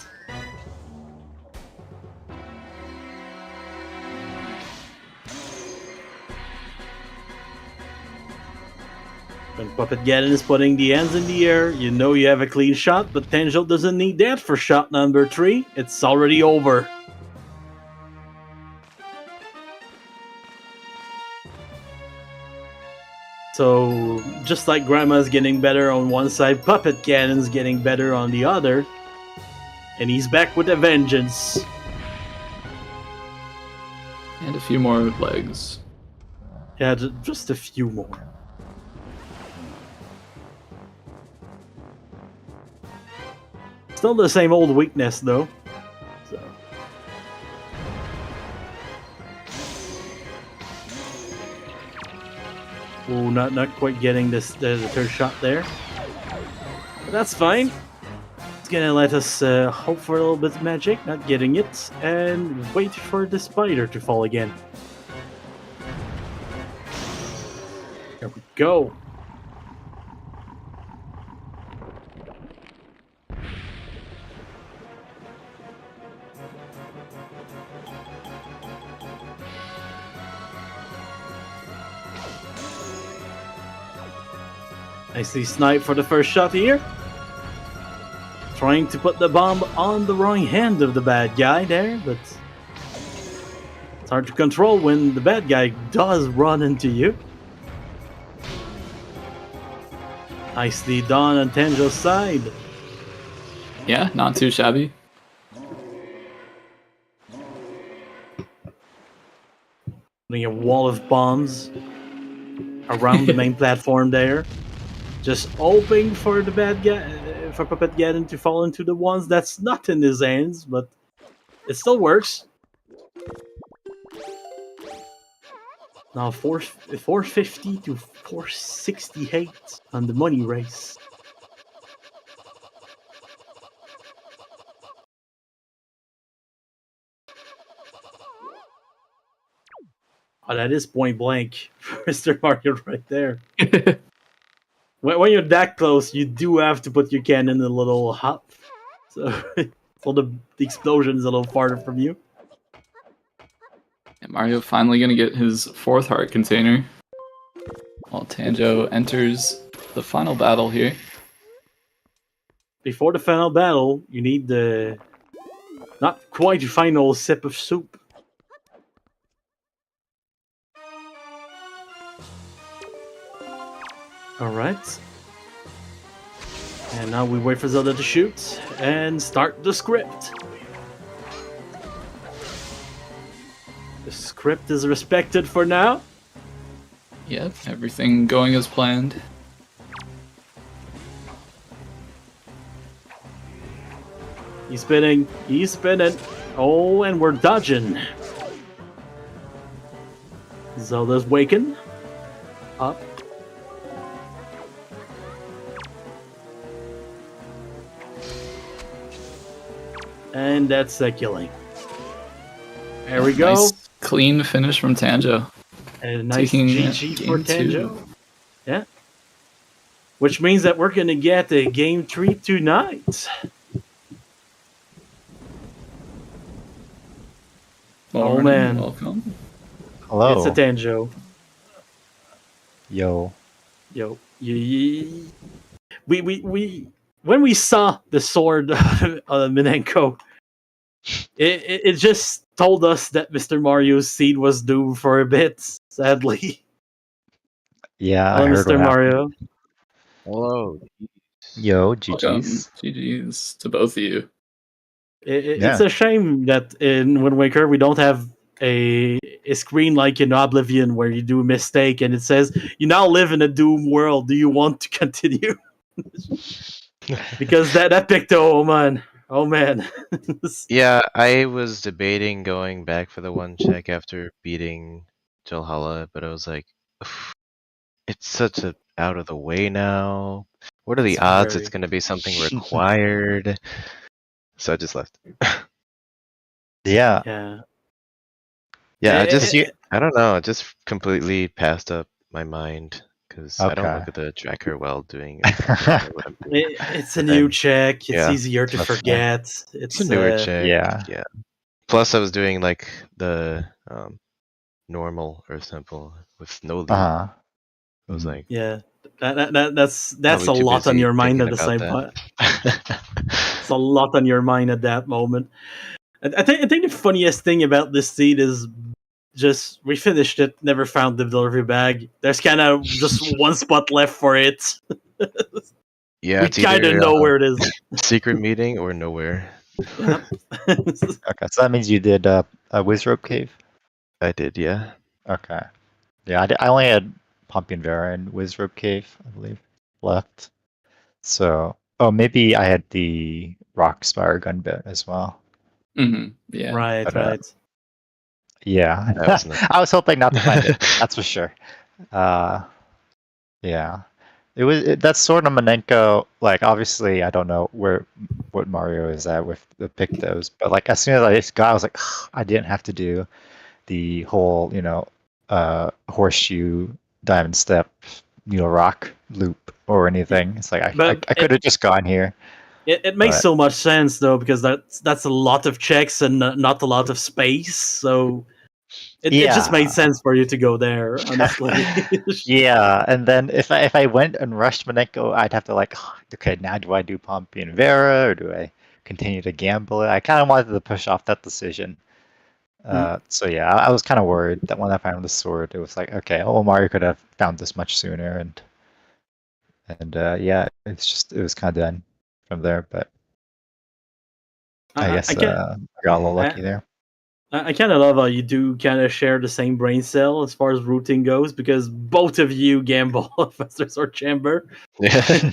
When Puppet Ganon is putting the hands in the air, you know you have a clean shot, but Tanjo doesn't need that for shot number 3. It's already over. So, just like Grandma's getting better on one side, Puppet Ganon's getting better on the other. And he's back with a vengeance. And a few more legs. Yeah, just a few more. Still the same old weakness, though. So. Oh, not quite getting the third shot there. But that's fine. It's gonna let us hope for a little bit of magic, not getting it, and wait for the spider to fall again. There we go. Nicely sniped for the first shot here. Trying to put the bomb on the wrong hand of the bad guy there, but it's hard to control when the bad guy does run into you. Nicely done on Tanjo's side. Yeah, not too shabby. Putting a wall of bombs around the main platform there. Just hoping for the bad guy, for Puppet Gaddon to fall into the ones that's not in his hands, but it still works. Now 450 to 468 on the money race. Oh, that is point blank for Mr. Mario right there. When you're that close, you do have to put your cannon in a little hop, so the explosion is a little farther from you. And Mario finally gonna get his 4th heart container. While Tanjo enters the final battle here. Before the final battle, you need the not quite final sip of soup. Alright. And now we wait for Zelda to shoot and start the script. The script is respected for now. Yep, everything going as planned. He's spinning. He's spinning. Oh, and we're dodging. Zelda's waking up. And that's the killing. There we go. Nice clean finish from Tanjo. And a nice Taking GG for game Tanjo. 2. Yeah. Which means that we're going to get a game 3 tonight. Morning, man. Welcome. Hello. It's a Tanjo. Yo. Yo. We when we saw the sword Minenko, it just told us that Mr. Mario's seed was doomed for a bit, sadly. Yeah, Hello, I heard Mr. what Mario. Hello. Yo, Welcome. GG's. GG's to both of you. It's a shame that in Wind Waker we don't have a screen like in Oblivion where you do a mistake and it says, you now live in a Doom world. Do you want to continue? Because that picked, oh man. Yeah, I was debating going back for the 1 check after beating Valhalla, but I was like, it's such a out of the way now. What are the odds it's going to be something required? So I just left. Yeah. Yeah, I don't know. It just completely passed up my mind because I don't look at the tracker while doing it. It's a new check. It's Yeah. easier to forget. It's a newer check. Yeah. Plus, I was doing like the normal Earth Temple with no lead. Uh-huh. I was like, yeah, that's probably a too lot on busy your mind at the thinking same about point. It's a lot on your mind at that moment. I think the funniest thing about this seed is just we finished it, never found the delivery bag. There's kind of just one spot left for it. Yeah, We it's kind of either know where it is. secret meeting or nowhere. Yep. Okay, so that means you did a Wizrobe Cave? I did, yeah. Okay. Yeah, I only had Pumpkin Vera and Wizrobe Cave, I believe, left. So, maybe I had the Rock Spire gun bit as well. Mm-hmm. Yeah. Right, But, right. Yeah. That was not- I was hoping not to find it, that's for sure. Yeah. That's sort of Manenko. Like, obviously, I don't know what Mario is at with the Pictos, but like as soon as I just got, I was like, I didn't have to do the whole, horseshoe diamond step, rock loop or anything. It's like I could have just gone here. It makes so much sense though, because that's a lot of checks and not a lot of space. So it just made sense for you to go there, honestly. Yeah, and then if I went and rushed Maneko, I'd have to like, okay, now do I do Pompey and Vera or do I continue to gamble it? I kind of wanted to push off that decision. So yeah, I was kind of worried that when I found the sword, it was like, okay, Mario could have found this much sooner, and yeah, it was kind of done from there. But I guess I got a little lucky there. I kind of love how you do kind of share the same brain cell as far as routing goes, because both of you gamble Faster Sword Chamber. Yeah.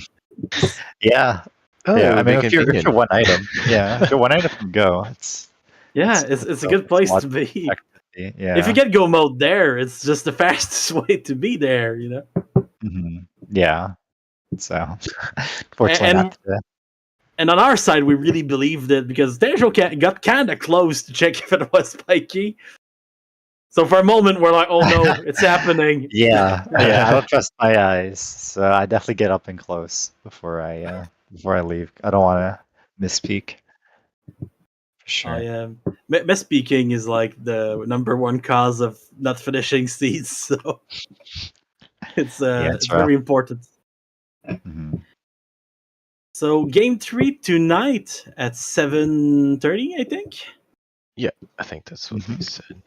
Yeah. Oh, yeah. I mean, if you're one item, if you're one item from Go, it's a good place to be. Yeah. If you get Go mode there, it's just the fastest way to be there, Mm-hmm. Yeah. So, fortunately, not today. And on our side, we really believed it because Tanjo got kind of close to check if it was spiky. So for a moment, we're like, "Oh no, it's happening!" Yeah, I don't trust my eyes, so I definitely get up and close before I leave. I don't want to misspeak. For sure. Oh yeah, misspeaking is like the number one cause of not finishing seeds. So it's very important. Mm-hmm. So game 3 tonight at 7:30, I think. Yeah, I think that's what we said.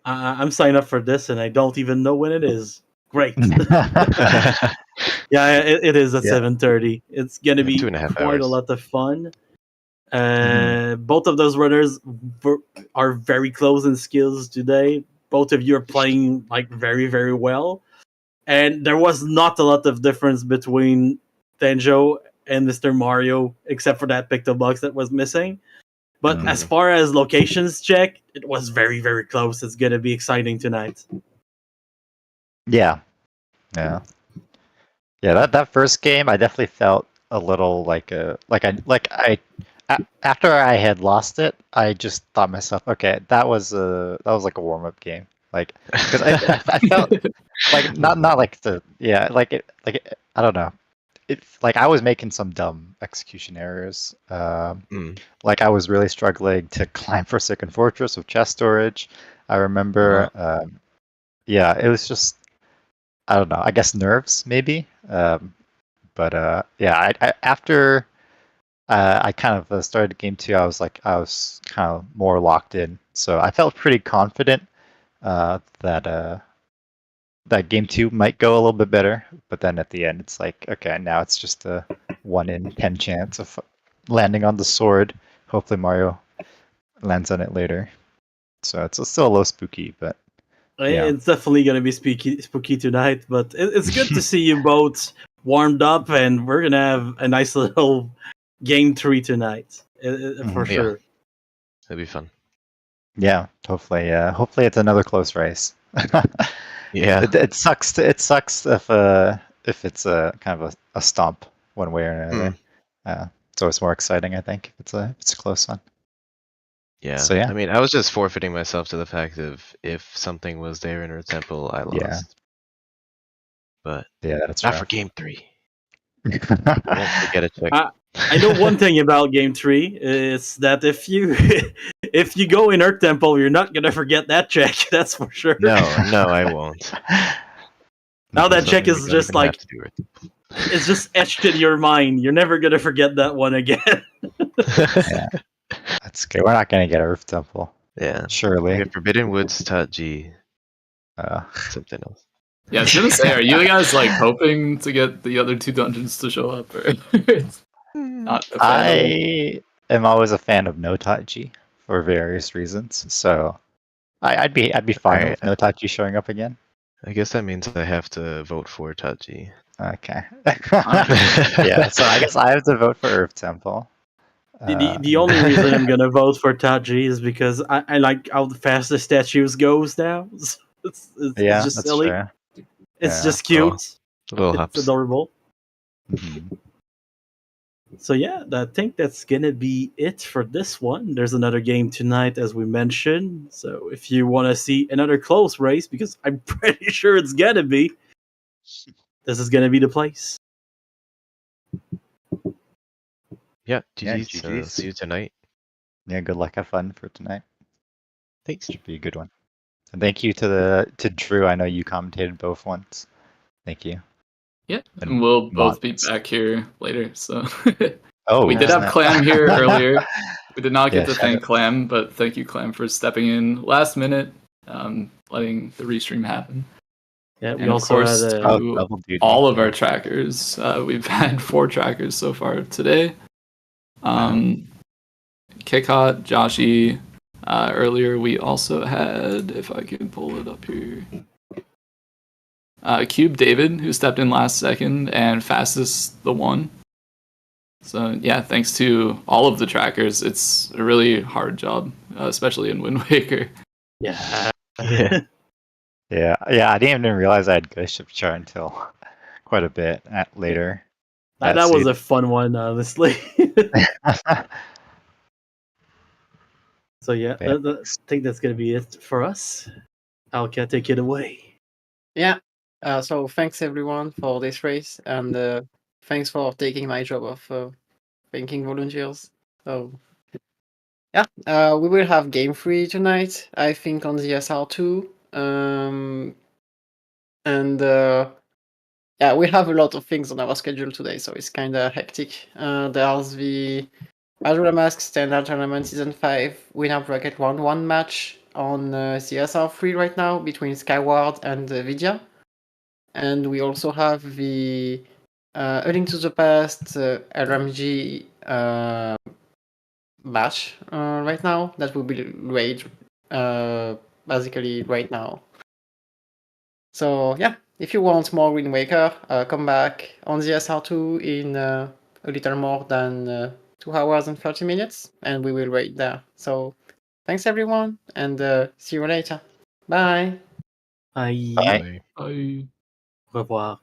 I'm signed up for this, and I don't even know when it is. Great. Yeah, it is at 7:30. It's gonna be 2.5 quite hours. a lot of fun. Both of those runners are very close in skills today. Both of you are playing like very, very well, and there was not a lot of difference between Tanjo and Mr. Mario, except for that picto box that was missing. But as far as locations check, it was very, very close. It's gonna be exciting tonight. Yeah. That first game, I definitely felt a little after I had lost it, I just thought myself, okay, that was like a warm up game, like because I felt like not like I don't know. It's like I was making some dumb execution errors. Like I was really struggling to climb for Second Fortress with chest storage. I remember, it was just, I don't know. I guess nerves maybe. But after I kind of started game 2, I was kind of more locked in. So I felt pretty confident that game 2 might go a little bit better, but then at the end it's like, okay, now it's just a 1 in 10 chance of landing on the sword. Hopefully Mario lands on it later. So it's still a little spooky, but it's definitely going to be spooky tonight. But it's good to see you both warmed up, and we're going to have a nice little game 3 tonight for sure. It'll be fun. Yeah, hopefully it's another close race. Yeah, it sucks if it's a kind of a stomp one way or another. So it's more exciting, I think, if it's a close one. Yeah. So yeah, I mean, I was just forfeiting myself to the fact of if something was there in her temple, I lost. Yeah. But that's not right. for game 3. I won't forget a check. I know one thing about game 3 is that if you go in Earth Temple, you're not gonna forget that check. That's for sure. No, I won't. Now that check is just like it's just etched in your mind. You're never gonna forget that one again. Yeah. That's good. We're not gonna get Earth Temple. Yeah, surely. Forbidden Woods Taji. Something else. Yeah, I was gonna say, are you guys like hoping to get the other 2 dungeons to show up? Or not a fan I am always a fan of no Taji for various reasons. So I'd be fine with no Taji showing up again. I guess that means I have to vote for Taji. Okay. Yeah, so I guess I have to vote for Earth Temple. The only reason I'm gonna vote for Taji is because I like how fast the statues goes now. It's just silly. Fair. It's just cute. Little It's hops. adorable. Mhm. So yeah, I think that's gonna be it for this one. There's another game tonight, as we mentioned. So if you want to see another close race, because I'm pretty sure it's gonna be, this is gonna be the place. Yeah, Yeah, GG's. GG's. See you tonight. Yeah, good luck. Have fun for tonight. Thanks. Should be a good one. And thank you to Drew. I know you commentated both once. Thank you. Yeah, And and we'll both be mods. back here later. So Oh, we did have snap. Clam here earlier. We did not get Yeah, to shout thank out. Clam, but thank you, Clam, for stepping in last minute, letting the restream happen. Yeah, we And of also course, had Oh, to double duty. all of Yeah. our trackers. We've had 4 trackers so far today. Kickhot, Joshy. Earlier, we also had, if I can pull it up here, Cube David, who stepped in last second, and Fastest the One. So yeah, thanks to all of the trackers. It's a really hard job, especially in Wind Waker. yeah. Yeah. Yeah, I didn't even realize I had Ghost Ship chart until quite a bit later. That was a fun one, honestly. So yeah, Yeah. I think that's gonna be it for us. Alka, take it away. Yeah. So thanks everyone for this race, and thanks for taking my job of thanking volunteers. So yeah, we will have game 3 tonight, I think, on the SR2. And yeah, we have a lot of things on our schedule today, so it's kind of hectic. There's the Azure Mask Standard Tournament Season 5 Winner Bracket Round 1 match on CSR3 right now between Skyward and Vidya. And we also have the A Link to the Past LMG match right now that will be raid basically right now. So yeah, if you want more Wind Waker, come back on the SR2 in a little more than 2 hours and 30 minutes, and we will raid there. So thanks everyone, and see you later. Bye! Bye. Bye. Bye. Au revoir.